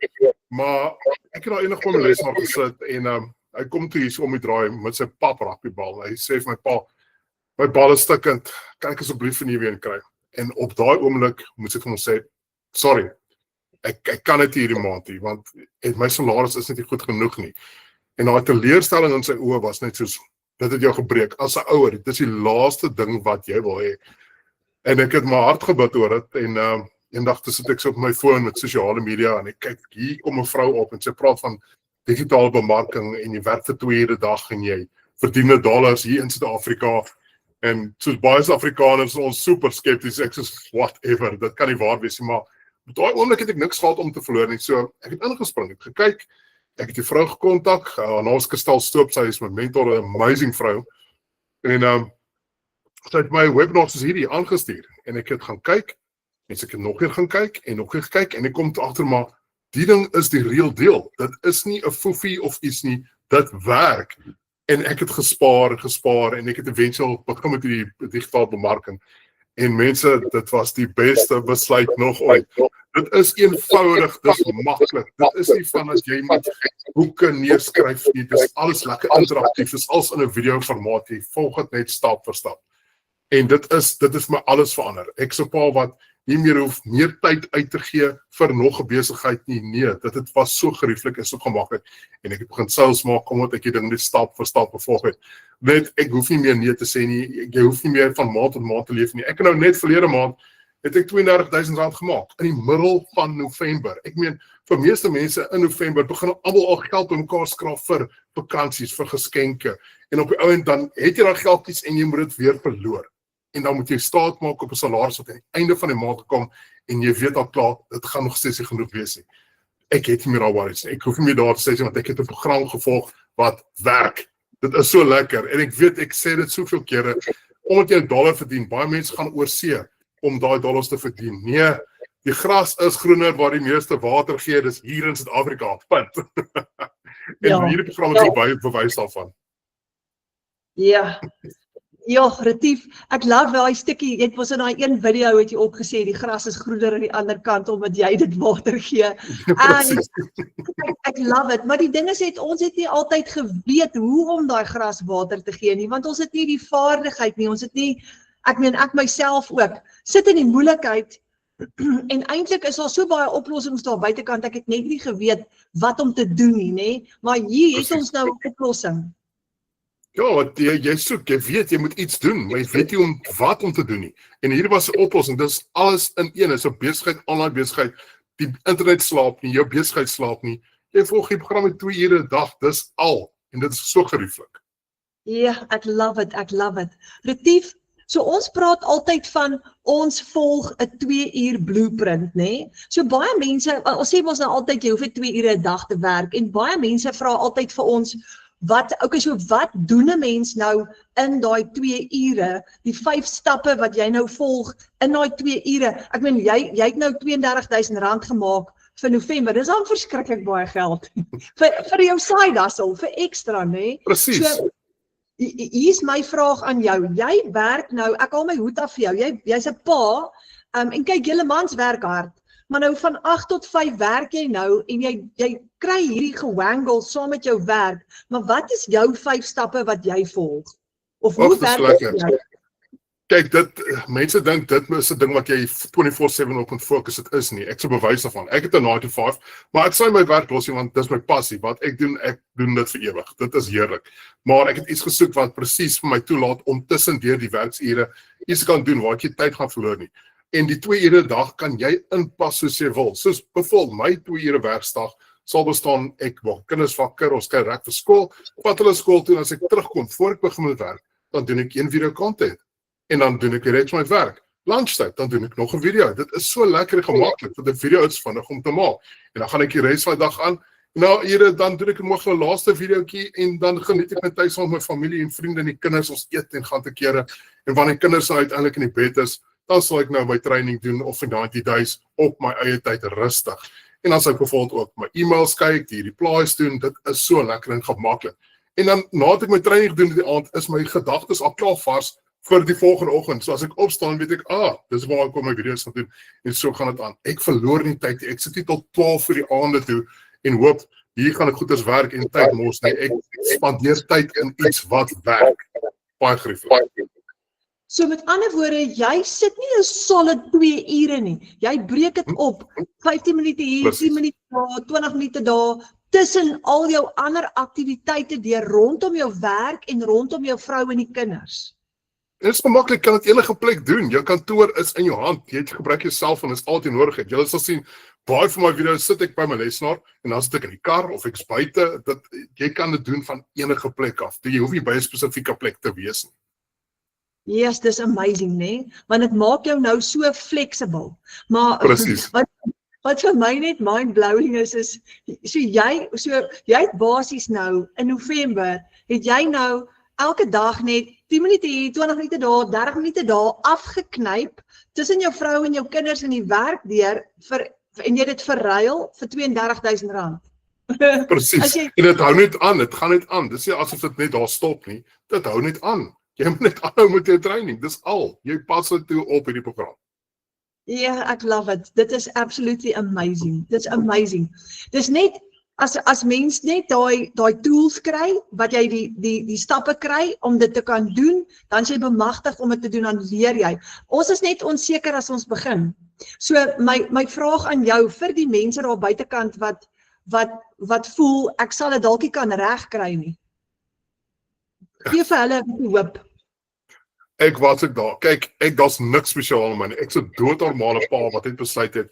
Maar ek het daar eendag op my lesenaar gesit en hy kom toe hier so om die draai met sy pap rugbybal. Hy sê vir my pa, "My bal is stukkend. Kan ek asseblief nie weer kry?" En op daai oomblik moet ek vir hom sê, "Sorry. Ek kan dit hierdie maand nie, want my salaris is net nie goed genoeg nie." En daai teleurstelling in sy oë was net soos, dit het jou gebreek. As 'n ouer, dit is die laaste ding wat jy wil hê. En ek het my hart gebid oor dit en eendag sit ek so op my foon met sosiale media en ek kyk, hier kom 'n vrou op en sy praat van digitale bemarking en jy werk vir 2 ure 'n dag en jy verdien dollars hier in Suid-Afrika. En soos baie Suid-Afrikaners is ons super skepties. Ek sê whatever, dit kan nie waar wees nie, maar op daai oomblik het ek niks gehad om te verloor nie. So ek het ingespring, ek gekyk, ek het die vrou gekontak, haar naam is Kristal Stoop, sy is my mentor, 'n amazing vrou. En sy het my webinar soos hierdie aangestuur en ek het gaan kyk. En ek het nog weer gaan kyk en nog weer gekyk en ek kom toe agter maar die ding is die real deal. Dit is nie 'n foefie of iets nie, dit werk. En ek het gespaar en ek het eventueel begin met die digitale bemarking. En mense, dit was die beste besluit nog ooit. Dit is eenvoudig, dit is maklik. Dit is nie van as jy moet boeke neerskryf nie, dit is alles lekker interaktief, dit is alles in 'n video formaat, jy volg dit net stap vir stap. En dit is my alles verander. Ek is 'n pa wat nie meer hoef meer tyd uit te gee vir nog 'n besigheid nie. Nee, dit was so gerieflik en so gemaklik. En ek het begin sales maak omdat ek die ding net stap vir stap gevolg het. Net ek hoef nie meer nee te sê nie. Jy hoef nie meer van maand tot maand te leef nie. Ek het nou net verlede maand het ek R32,000 gemaak in die middel van November. Ek meen vir meeste mense in November begin almal al geld bymekaar skraap vir vakansies, vir geskenke. En op die ou end dan het jy daai geldjies en jy moet dit weer verloor. En dan moet jy staat maak op 'n salaris wat aan die einde van die maand kom en jy weet al klaar, dit gaan nog steeds nie genoeg wees nie. Ek het nie meer al worries nie. Ek hoef nie meer daar te sê want ek het 'n program gevolg wat werk. Dit is so lekker en ek weet ek sê dit soveel kere, omdat jy $1 verdien, baie mense gaan oorsee om daai dollars te verdien. Nee, die gras is groener waar die meeste water gee, dis hier in Suid-Afrika. Punt. En hierdie program is baie bewys daarvan. Ja, Retief, ek love daai stukkie, jy was in daai een video het jy ook gesê, die gras is groener aan die ander kant, omdat jy dit water gee. En ek love it, maar die ding is, ons het nie altyd geweet hoe om daai gras water te gee nie, want ons het nie die vaardigheid nie, ons het nie, ek myself ook, sit in die moeilikheid, en eintlik is daar so baie oplossings daar buitekant, ek het net nie geweet wat om te doen nie, nee? Maar hier het ons nou 'n oplossing. Ja, want jy soek, jy weet, jy moet iets doen, maar jy weet nie wat om te doen nie. En hier was 'n oplossing, dis alles in een, is 'n besigheid, online besigheid, die internet slaap nie, jou besigheid slaap nie, jy volg die program met 2 ure 'n dag, dis al, en dit is so gerieflik. Ja, ek love it. Retief, so ons praat altyd van, ons volg 'n 2 uur blueprint, né? So baie mense, ons sê ons nou altyd, jy hoef net 2 ure 'n dag te werk, en baie mense vra altyd vir ons, wat doen 'n mens nou in daai 2 ure, die 5 stappe wat jy nou volg in daai 2 ure? Ek meen, jy het nou R32,000 gemaak vir November, dis al verskriklik baie geld, vir jou side hustle, vir ekstra, né? Presies. So, hier's my vraag aan jou, jy werk nou, ek haal my hoed af vir jou, jy's 'n pa, en kyk, julle mans werk hard, Maar nou van 8 tot 5 werk jy nou en jy kry hierdie gewangel saam met jou werk, maar wat is jou 5 stappe wat jy volg? Of hoe Ag, dis werk dit? lekker. Kyk, mense dink dit is 'n ding wat jy 24/7 op moet fokus, dit is nie. Ek sou bewys daarvan. Ek het 'n 9 to 5, maar ek sê my werk los nie, want dis my passie. Wat ek doen dit vir ewig. Dit is heerlik. Maar ek het iets gesoek wat presies vir my toelaat om tussendeur die werksure iets kan doen waar ek nie tyd gaan verloor nie. En die 2 ure 'n dag kan jy inpas soos jy wil. Soos byvoorbeeld my 2 ure werksdag sal bestaan, ek maak kinders wakker, ons kry reg vir skool, vat hulle skool toe en as ek terugkom voor ek begin met werk, dan doen ek 1 video content. En dan doen ek die res van my werk. Lunchtyd, dan doen ek nog 'n video. Dit is so lekker en gemaklik, want 'n video is vinnig om te maak. En dan gaan ek die res van die dag aan. Na ure dan doen ek nog 'n laaste videoetjie en dan geniet ek my tyd saam met my familie en vriende en die kinders. Ons eet en gaan te kere. En wanneer die kinders uiteindelik in die bed is, dan sal ek nou my training doen of vir 90 days op my eie tyd rustig. En dan sal ek bijvoorbeeld ook my e-mails kyk, die replies doen. Dit is so lekker en gemaklik. En dan nadat ek my training gedoen het die aand, is my gedagtes al klaar vars vir die volgende oggend. So as ek opstaan, weet ek, dis waar ek kom my video's gaan doen. En so gaan dit aan. Ek verloor nie tyd. Ek sit nie tot 12 vir die aande toe en hoop, hier gaan ek goeders werk en tyd mos nie. Ek spandeer tyd in iets wat werk. Baie gerieflik. So met ander woorde, jy sit nie 'n solid 2 ure nie. Jy breek dit op. 15 minute hier, 10 minute daar, 20 minute daar, tussen al jou ander aktiwiteite deur rondom jou werk en rondom jou vrou en die kinders. Dit is gemaklik, kan dit enige plek doen. Jou kantoor is in jou hand. Jy gebruik jou selfoon, is altyd nodig. Julle sal sien, baie van my video's sit ek by my lesenaar en dan sit ek in die kar of ek's buite. Jy kan dit doen van enige plek af. Jy hoef nie by 'n spesifieke plek te wees nie. Yes, dis amazing, né? Want dit maak jou nou so flexible. Maar Presies. Wat vir my net mind-blowing is so jy het basies nou in November, het jy nou elke dag net 10 minute hier, 20 minute daar, 30 minute daar afgeknyp tussen jou vrou en jou kinders in die werk deur en jy dit verruil vir R32,000. Presies. En dit hou net aan, dit gaan net aan. Dis nie asof dit net daar stop nie. Dit hou net aan. Jy moet net aanhou met jou training. Dis al. Jy pas dit toe op hierdie program. Ja, ek love it. Dit is absolutely amazing. Dis amazing. Dis net as mens net daai tools kry, wat jy die stappe kry om dit te kan doen, dan is jy bemagtig om dit te doen, dan leer jy. Ons is net onseker as ons begin. So my vraag aan jou vir die mense daar buitekant wat voel ek sal dit dalk nie kan regkry nie. Gee vir hulle hoop. Ek was ek daar. Kyk, daar's niks spesiaal aan my nie. Ek's 'n doodnormale pa wat net besluit het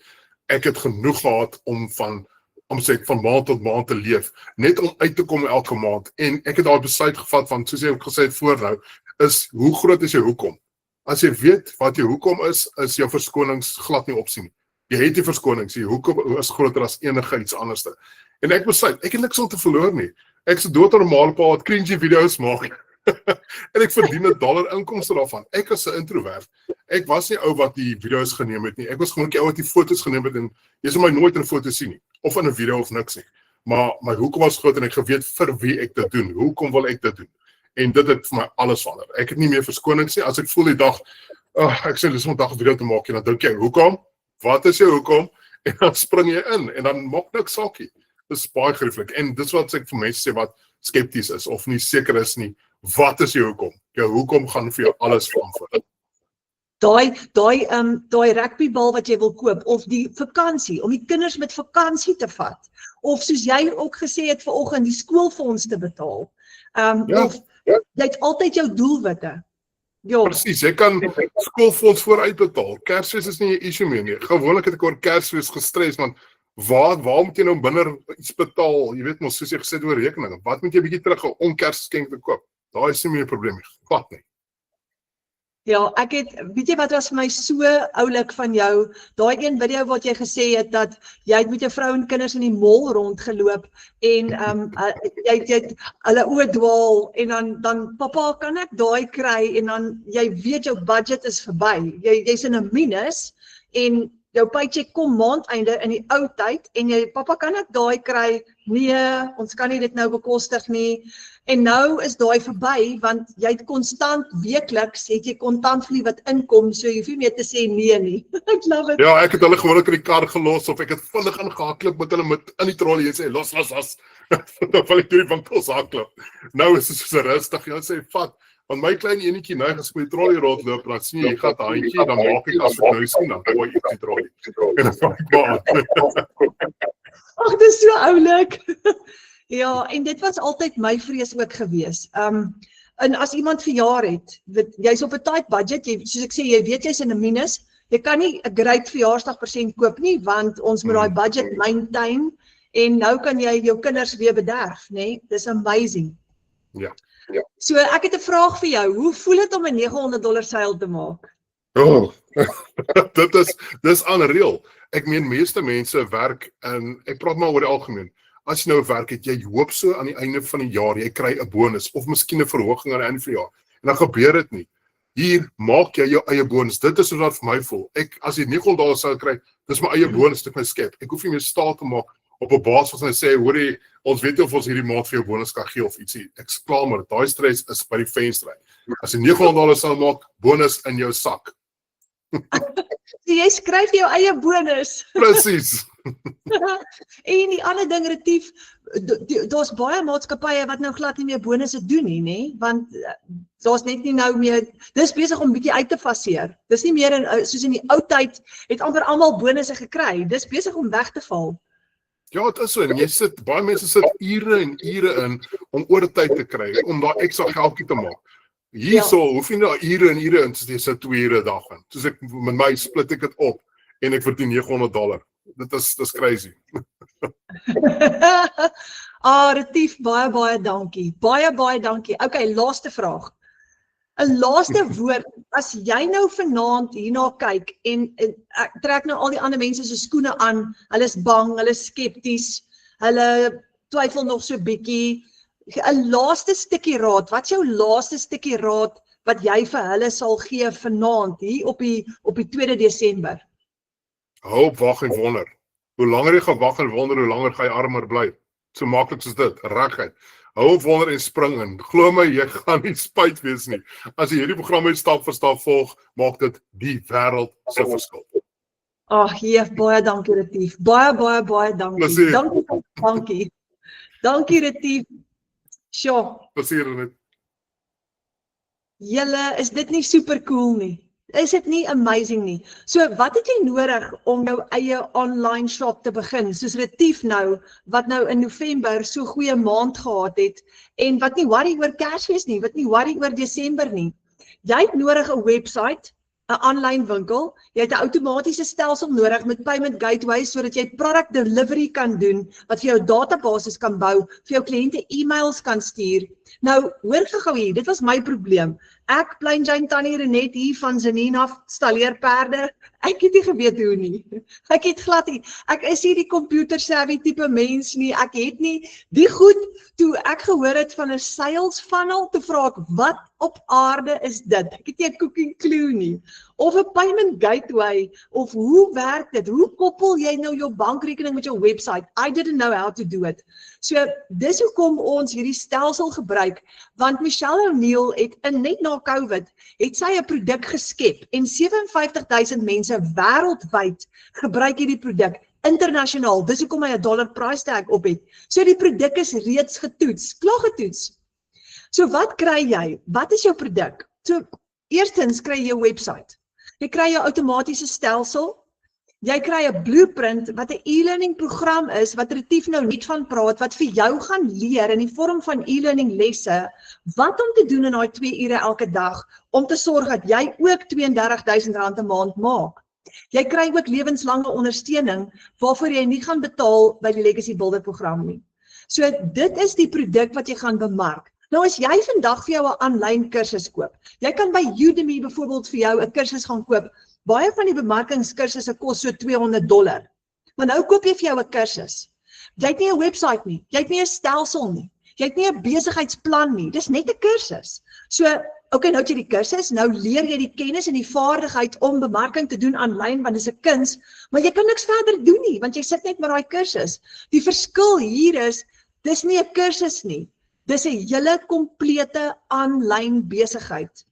ek het genoeg gehad om van maand tot maand te leef, net om uit te kom elke maand. En ek het daai besluit gevat van, soos jy ook gesê het voor nou, is hoe groot is jou hoekom? As jy weet wat jou hoekom is jou verskonings glad nie opsien. Jy het die verskonings, jou hoekom is groter as enige iets anderste. En ek besluit, ek het niks om te verloor nie. Ek is 'n doodnormale pa wat cringy video's maak. En ek verdien $1 inkomste daarvan. Ek is 'n introvert. Ek was nie ou wat die video's geneem het nie. Ek was gewoon die ou wat die foto's geneem het en jy sal my nooit in 'n foto sien nie. Of in 'n video of niks nie. Maar my hoekom was groot en ek geweet vir wie ek dit doen. Hoekom wil ek dit doen? En dit het vir my alles verander. Ek het nie meer verskonings nie. As ek voel die dag, ek sê dis 'n dag 'n video te maak en dan dink jy, hoekom? Wat is jou hoekom? En dan spring jy in en dan maak niks saakie. Dis baie gerieflik. En dis wat ek vir mense sê wat skepties is of nie seker is nie. Wat is jou hoekom? Jou hoekom gaan vir jou alles verantwoord. Daai rugbybal wat jy wil koop, of die vakansie, om die kinders met vakansie te vat, of soos jy ook gesê het vanoggend, die skoolfonds te betaal, of jy het altyd jou doelwitte. Ja. Presies, jy kan skoolfonds vooruitbetaal. Kersfees is nie 'n issue meer nie. Gewoonlik het ek oor Kersfees gestres, want waar moet jy nou binne iets betaal? Jy weet mos, soos jy gesê het oor rekeninge. Wat moet jy bietjie terug om Kersgeskenk te koop? Daar is nie meer 'n probleem nie. Glad nie. Ja, weet jy wat was vir my so oulik van jou, daai een video wat jy gesê het, dat jy het met jou vrou en kinders in die mall rondgeloop, en jy het hulle oë dwaal, en dan, papa, kan ek daai kry, en dan, jy weet jou budget is verby, jy's in 'n minus, en jou paycheck kom maandeinde in die ou tyd en jy pappa kan ek daai kry? Nee, ons kan nie dit nou bekostig nie. En nou is daai verby want jy het konstant weekliks het jy kontantvloei wat inkom, so jy hoef nie meer te sê nee nie. Ek love it. Ja, ek het hulle gewoonlik in die kar gelos of ek het vinnig ingehardloop met hulle met in die trolley en sê los. Dan val ek deur die winkels hardloop. Nou is dit so rustig. Jy sê vat, want my klein enetjie nou as ek met die trolley rondloop, dan sien jy gat handjie, dan maak ek as ek nou sien dan gooi ek die trolley. En dan val ek maar. Ag, dit is so oulik. Ja, en dit was altyd my vrees ook gewees. En as iemand verjaar het, jy's op 'n tight budget, soos ek sê, jy weet jy's in 'n minus, jy kan nie 'n great verjaarsdagpresent koop nie, want ons moet daai budget maintain, en nou kan jy jou kinders weer bederf, né? Dis amazing. Ja. So ek het 'n vraag vir jou, hoe voel dit om 'n $900 seil te maak? Oh, dis unreal. Ek meen meeste mense werk en ek praat maar oor die algemeen. As jy nou werk het, jy hoop so aan die einde van die jaar, jy kry 'n bonus of miskien 'n verhoging aan die einde van die jaar. En dan gebeur dit nie. Hier maak jy jou eie bonus. Dit is hoe dit vir my voel. As jy $900 sou kry, dis my eie bonus wat ek my skep. Ek hoef nie meer staat te maak op 'n basis wat sê, hoorie, ons weet of ons hierdie maand vir jou bonus kan gee of ietsie. Ek klaar maar, daai stres is by die venster. As jy $900 sou maak, bonus in jou sak. Jy skryf jou eie bonus. Presies. En die ander ding, Retief, daar's baie maatskappye wat nou glad nie meer bonusse doen nie, né? Want daar's net nie nou meer, dis besig om bietjie uit te faseer. Dis nie meer soos in die ou tyd het amper almal bonusse gekry. Dis besig om weg te val. Ja, dit is so. En baie mense sit ure en ure in om oor tyd te kry, om daai ekstra geldjie te maak. Hierso hoef jy nou ure en ure in, soos jy sit 2 ure 'n dag in. Soos ek met my split ek dit op en ek verdien $900. Dis crazy. Retief, baie dankie. Baie dankie. Okay, laaste vraag. 'n Laaste woord, as jy nou vanaand hierna kyk en ek trek nou al die ander mense se skoene aan, hulle is bang, hulle is skepties, hulle twyfel nog so bietjie. 'n Laaste stukkie raad, wat is jou laaste stukkie raad wat jy vir hulle sal gee vanaand hier op die 2 Desember? Hou op, wag en wonder. Hoe langer jy gaan wag en wonder, hoe langer gaan jy armer bly. So maklik soos dit, reguit. Hou op, wonder en spring in. Glo my, jy gaan nie spyt wees nie. As jy hierdie program net stap vir stap volg, maak dit die wêreld se verskil. Ag, baie dankie Retief. Baie dankie. Dankie Retief. Sjoe. Plesier net. Julle, is dit nie super cool nie? Is dit nie amazing nie? So, wat het jy nodig om jou eie online shop te begin? Soos Retief nou, wat nou in November so goeie maand gehad het, en wat nie worry oor Kersfees nie, wat nie worry oor Desember nie. Jy het nodig 'n website, 'n aanlyn winkel, jy het 'n outomatiese stelsel nodig met payment gateways, sodat jy product delivery kan doen, wat vir jou databasis kan bou, vir jou kliënte e-mails kan stuur. Nou, hoor gou hier, dit was my probleem. Ek, Plain Jane Tannie Renet hier van Zanina Stalleerperde, ek het nie geweet hoe nie. Ek het glad nie, ek is nie die computer savvy tipe mens nie, ek het nie die goed, toe ek gehoor het van 'n sales funnel, toe vra ek, wat op aarde is dit? Ek het nie 'n cooking clue nie. Of 'n payment gateway, of hoe werk dit? Hoe koppel jy nou jou bankrekening met jou website? I didn't know how to do it. So, dis hoekom ons hierdie stelsel gebruik, want Michelle O'Neil het net na COVID, het sy 'n produk geskep, en 57,000 mense wêreldwyd gebruik hierdie produk, internasionaal, dis hoekom hy 'n dollar price tag op het. So die produk is reeds getoets, klaar getoets. So wat kry jy? Wat is jou produk? So, eerstens kry jy jou website. Jy kry jou outomatiese stelsel, jy kry 'n blueprint wat 'n e-learning program is, wat Retief nou net van praat, wat vir jou gaan leer in die vorm van e-learning lesse, wat om te doen in daai 2 ure elke dag, om te sorg dat jy ook R32,000 'n maand maak. Jy kry ook lewenslange ondersteuning, waarvoor jy nie gaan betaal by die Legacy Builder program nie. So dit is die produk wat jy gaan bemark. Nou as jy vandag vir jou 'n aanlyn kursus koop, jy kan by Udemy byvoorbeeld vir jou 'n kursus gaan koop. Baie van die bemarkingskursusse kos so $200. Maar nou koop jy vir jou 'n kursus. Jy het nie 'n website nie, jy het nie 'n stelsel nie, jy het nie 'n besigheidsplan nie, dis net 'n kursus. So Okay, nou het jy die kursus, nou leer jy die kennis en die vaardigheid om bemarking te doen aanlyn, want dit is 'n kuns, maar jy kan niks verder doen nie, want jy sit net met daai kursus. Die verskil hier is, dis nie 'n kursus nie, dis 'n hele komplete aanlyn besigheid.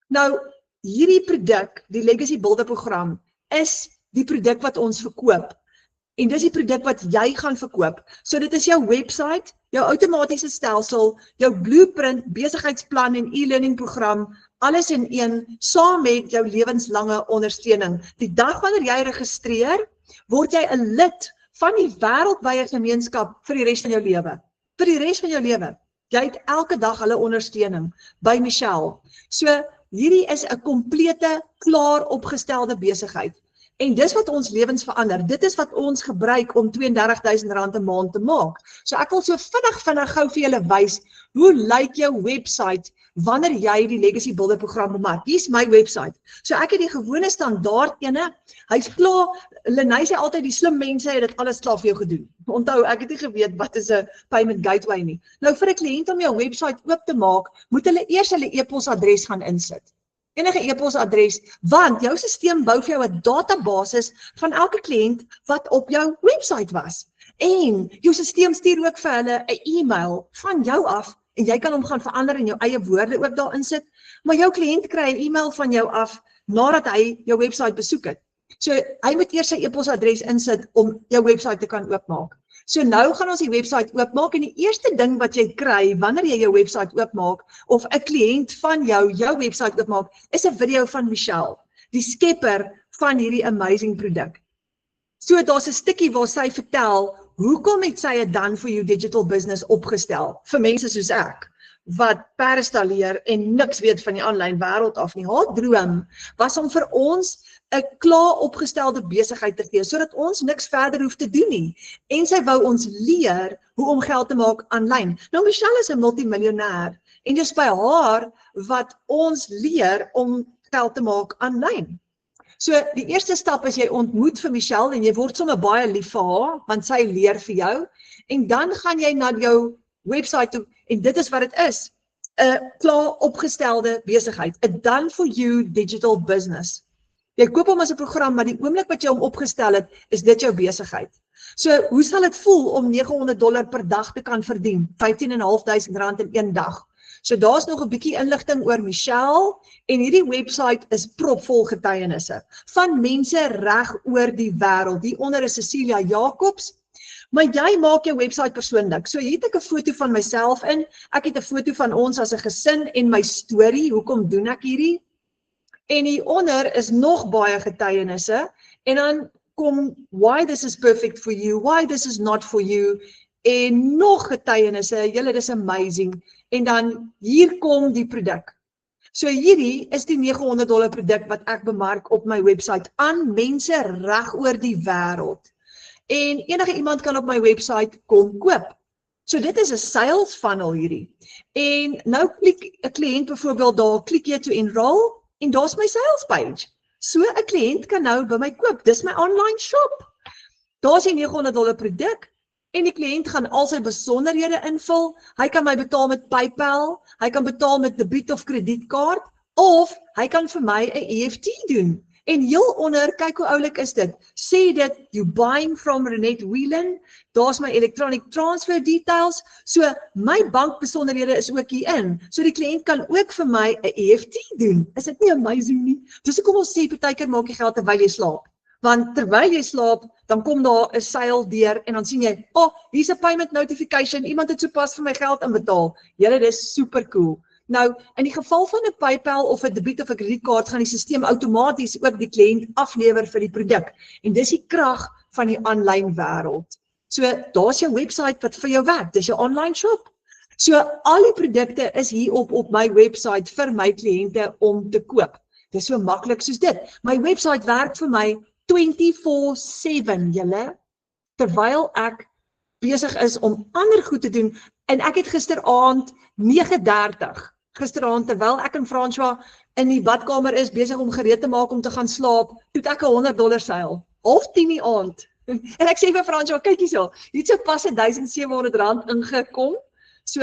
Nou, hierdie produk, die Legacy Builder program, is die produk wat ons verkoop. En dis die produk wat jy gaan verkoop. So dit is jou website, jou outomatiese stelsel, jou blueprint, besigheidsplan en e-learning program, alles in een, saam met jou lewenslange ondersteuning. Die dag wanneer jy registreer, word jy 'n lid van die wêreldwye gemeenskap vir die res van jou lewe. Vir die res van jou lewe. Jy het elke dag hulle ondersteuning by Michelle. So hierdie is 'n komplete, klaar opgestelde besigheid. En dis wat ons lewens verander. Dit is wat ons gebruik om R32.000 'n maand te maak. So ek wil so vinnig gou vir julle wys, hoe lyk jou website wanneer jy die Legacy Builder program bemark. Hier's my website. So ek het die gewone standaard ene. Hy's klaar. Lenay sê altyd die slim mense het dit alles klaar vir jou gedoen. Onthou, ek het nie geweet wat is 'n payment gateway nie. Nou vir 'n kliënt om jou website oop te maak, moet hulle eers hulle e-posadres gaan insit. Enige e-posadres, want jou stelsel bou vir jou 'n database van elke kliënt wat op jou website was. En jou stelsel stuur ook vir hulle 'n e-mail van jou af en jy kan hom gaan verander en jou eie woorde ook daar insit, maar jou kliënt kry 'n e-mail van jou af nadat hy jou website besoek het. So hy moet eers sy e-posadres insit om jou website te kan oopmaak. So nou gaan ons die website oopmaak en die eerste ding wat jy kry wanneer jy jou website oopmaak of 'n kliënt van jou website oopmaak, is 'n video van Michelle, die skepper van hierdie amazing produk. So daar's 'n stukkie waar sy vertel, hoekom het sy 'n done for you digital business opgestel vir mense soos ek, wat perstalleer en niks weet van die aanlyn wêreld af nie. Haar droom was om vir ons 'n klaar opgestelde besigheid te gee, sodat ons niks verder hoef te doen nie. En sy wou ons leer hoe om geld te maak aanlyn. Nou Michelle is 'n multimiljonair en dis by haar wat ons leer om geld te maak aanlyn. So die eerste stap is jy ontmoet vir Michelle en jy word sommer baie lief vir haar, want sy leer vir jou. En dan gaan jy na jou website toe en dit is wat dit is. 'n klaar opgestelde besigheid, 'n done for you digital business. Jy koop hom as 'n program, maar die oomblik wat jy hom opgestel het, is dit jou besigheid. So, hoe sal dit voel om $900 per dag te kan verdien? R15.500 in een dag. So, daar's nog 'n bietjie inligting oor Michelle en hierdie website is propvol getuienisse van mense reg oor die wêreld. Hieronder is Cecilia Jacobs. Maar jy maak jou website persoonlik. So hier het ek 'n foto van myself in. Ek het 'n foto van ons as 'n gesin en my storie. Hoekom doen ek hierdie? En hieronder is nog baie getuienisse. En dan kom why this is perfect for you, why this is not for you. En nog getuienisse. Julle, dis amazing. En dan hier kom die produk. So hierdie is die $900 produk wat ek bemark op my website aan mense reg oor die wêreld. En enige iemand kan op my website kom koop. So dit is 'n sales funnel hierdie. En nou klik 'n kliënt byvoorbeeld daar, klik jy to enroll en daar's my sales page. So 'n kliënt kan nou by my koop. Dis my online shop. Daar's die $900 produk en die kliënt gaan al sy besonderhede invul. Hy kan my betaal met PayPal, hy kan betaal met debiet of kredietkaart of hy kan vir my 'n EFT doen. En heel onder, kyk hoe oulik is dit. Sê dit, you buying from Renette Whelan, daar's my electronic transfer details, so my bankbesonderhede is ook hier in, so die kliënt kan ook vir my 'n EFT doen. Is dit nie amazing nie? Dis hoekom ons sê partykeer maak jy geld terwyl jy slaap. Want terwyl jy slaap, dan kom daar 'n seil deur en dan sien jy, hier's 'n payment notification, iemand het sopas vir my geld inbetaal. Julle, dis super cool. Nou, in die geval van 'n PayPal of 'n debiet of 'n kredietkaart gaan die stelsel outomaties ook die kliënt aflewer vir die produk. En dis die krag van die aanlyn wêreld. So, daar's jou website wat vir jou werk. Dis jou online shop. So, al die produkte is hier op my website vir my kliënte om te koop. Dis so maklik soos dit. My website werk vir my 24/7, julle, terwyl ek besig is om ander goed te doen. En ek het gisteraand 9:30, gisteraand terwyl ek en François in die badkamer is besig om gereed te maak om te gaan slaap, toe ek 'n $100 seil, 9:30 die aand. En ek sê vir François, kyk hierso, hier het so pas R1,700 ingekom. So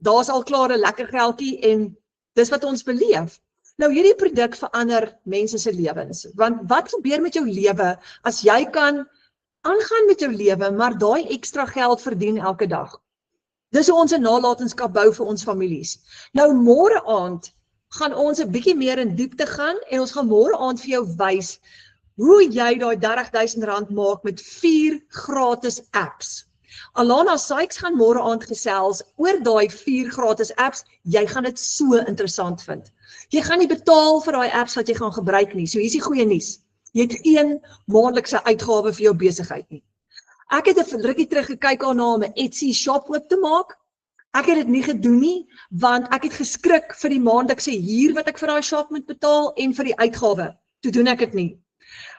daar's al klaar 'n lekker geldjie en Dis wat ons beleef. Nou hierdie produk verander mense se lewens. Want wat gebeur met jou lewe as jy kan aangaan met jou lewe, maar daai ekstra geld verdien elke dag? Dis hoe ons 'n nalatenskap bou vir ons families. Nou môre aand gaan ons 'n bietjie meer in diepte gaan en ons gaan môre aand vir jou wys hoe jy daai R30,000 maak met 4 gratis apps. Alana Sykes gaan môre aand gesels oor daai 4 gratis apps. Jy gaan dit so interessant vind. Jy gaan nie betaal vir daai apps wat jy gaan gebruik nie. So hier is die goeie nuus. Jy het geen maandelikse uitgawe vir jou besigheid nie. Ek het 'n rukkie terug gekyk daarna om 'n Etsy shop oop te maak. Ek het dit nie gedoen nie, want ek het geskrik vir die maandelikse huur wat ek vir daai shop moet betaal en vir die uitgawe. Toe doen ek dit nie.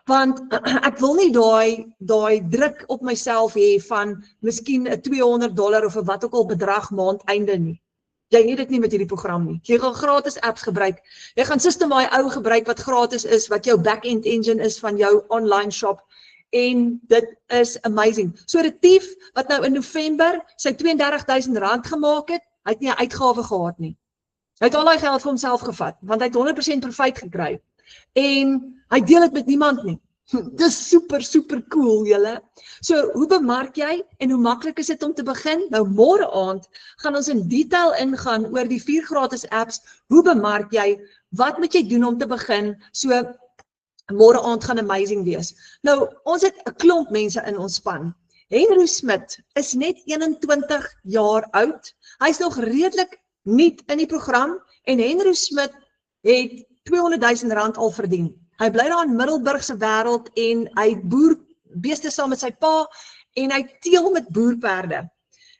Want ek wil nie daai druk op myself hê van miskien $'n $200 of 'n wat ook al bedrag maandeinde nie. Jy het dit nie met hierdie program nie. Jy gaan gratis apps gebruik. Jy gaan System.ai ou gebruik wat gratis is, wat jou back-end engine is van jou online shop. En dit is amazing. So Retief, wat nou in November sy R32,000 gemaak het, hy het nie 'n uitgawe gehad nie. Hy het al daai geld vir homself gevat, want hy het 100% profijt gekry. En hy deel dit met niemand nie. Dis super cool, julle. So, hoe bemark jy en hoe maklik is dit om te begin? Nou, môre aand gaan ons in detail ingaan oor die 4 gratis apps. Hoe bemark jy? Wat moet jy doen om te begin? So, môre aand gaan amazing wees. Nou, ons het 'n klomp mense in ons span. Henry Smit is net 21 jaar oud. Hy's nog redelik nuut in die program en Henry Smit het R200,000 al verdien. Hy bly daar in Middelburgse wêreld en hy boer beeste saam met sy pa en hy teel met boerperde.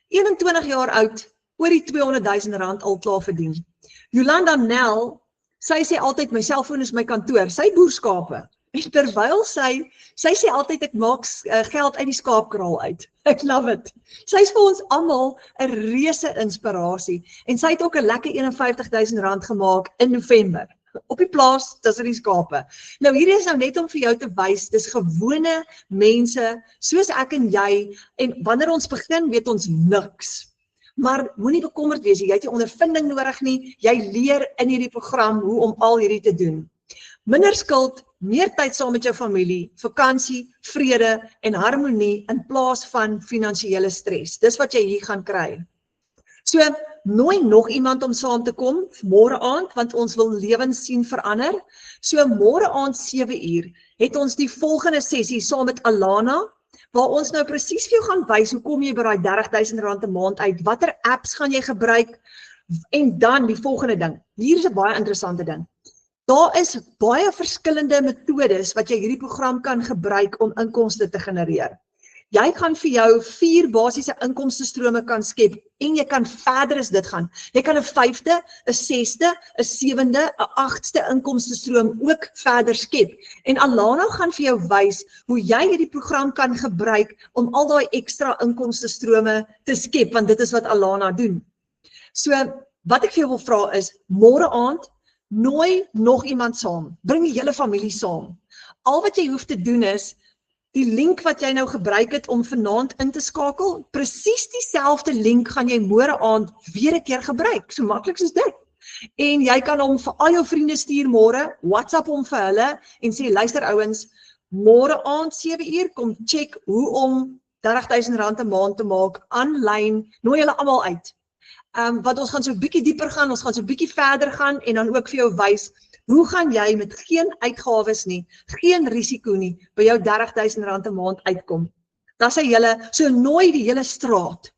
21 jaar oud, oor die R200,000 al klaar verdien. Jolanda Nel, sy sê altyd, my selfoon is my kantoor, sy boer skape. En terwyl sy sê altyd, ek maak geld uit die skaapkraal uit. Ek love it. Sy is vir ons almal 'n reuse inspirasie. En sy het ook 'n lekker R51,000 gemaak in November. Op die plaas tussen die skape. Nou hierdie is nou net om vir jou te wys, dis gewone mense, soos ek en jy, en wanneer ons begin, weet ons niks. Maar moenie bekommerd wees, jy het nie ondervinding nodig nie, jy leer in hierdie program hoe om al hierdie te doen. Minder skuld, meer tyd saam met jou familie, vakansie, vrede en harmonie in plaas van finansiële stres. Dis wat jy hier gaan kry. So, nooi nog iemand om saam te kom, môre aand, want ons wil lewens sien verander. So, môre aand 7uur, het ons die volgende sessie saam met Alana, waar ons nou presies vir jou gaan wys, hoe kom jy by daai R30,000 'n maand uit, watter apps gaan jy gebruik, en dan die volgende ding, hier is 'n baie interessante ding. Daar is baie verskillende metodes wat jy hierdie program kan gebruik om inkomste te genereer. Jy gaan vir jou 4 basiese inkomstestrome kan skep en jy kan verder as dit gaan. Jy kan 'n 5de, 'n 6de, 'n 7de, 'n 8ste inkomstestroom ook verder skep. En Alana gaan vir jou wys hoe jy hierdie program kan gebruik om al daai ekstra inkomstestrome te skep, want dit is wat Alana doen. So, wat ek vir jou wil vra is, môre aand, nooi nog iemand saam. Bring die hele familie saam. Al wat jy hoef te doen is, die link wat jy nou gebruik het om vanaand in te skakel, presies dieselfde link gaan jy môre aand weer 'n keer gebruik. So maklik soos dit. En jy kan hom vir al jou vriende stuur môre, WhatsApp hom vir hulle en sê, luister ouens, môre aand 7uur, kom check hoe om R30,000 'n maand te maak, aanlyn, nooi hulle almal uit. Wat ons gaan so 'n bietjie dieper gaan, ons gaan so 'n bietjie verder gaan en dan ook vir jou wys, hoe gaan jy met geen uitgawes nie, geen risiko nie, by jou R30,000 'n maand uitkom? Dan sê julle, so nooi die hele straat,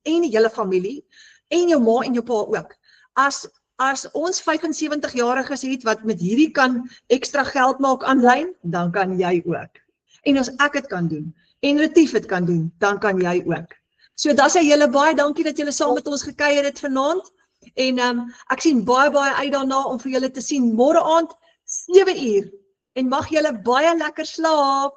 en die hele familie, en jou ma en jou pa ook. As ons 75-jariges het, wat met hierdie kan ekstra geld maak aanlyn, dan kan jy ook. En as ek het kan doen, en Retief het kan doen, dan kan jy ook. So dan sê julle baie dankie dat julle saam met ons gekuier het vanaand. En ek sien baie uit daarna om vir julle te sien môre aand 7uur. En mag julle baie lekker slaap.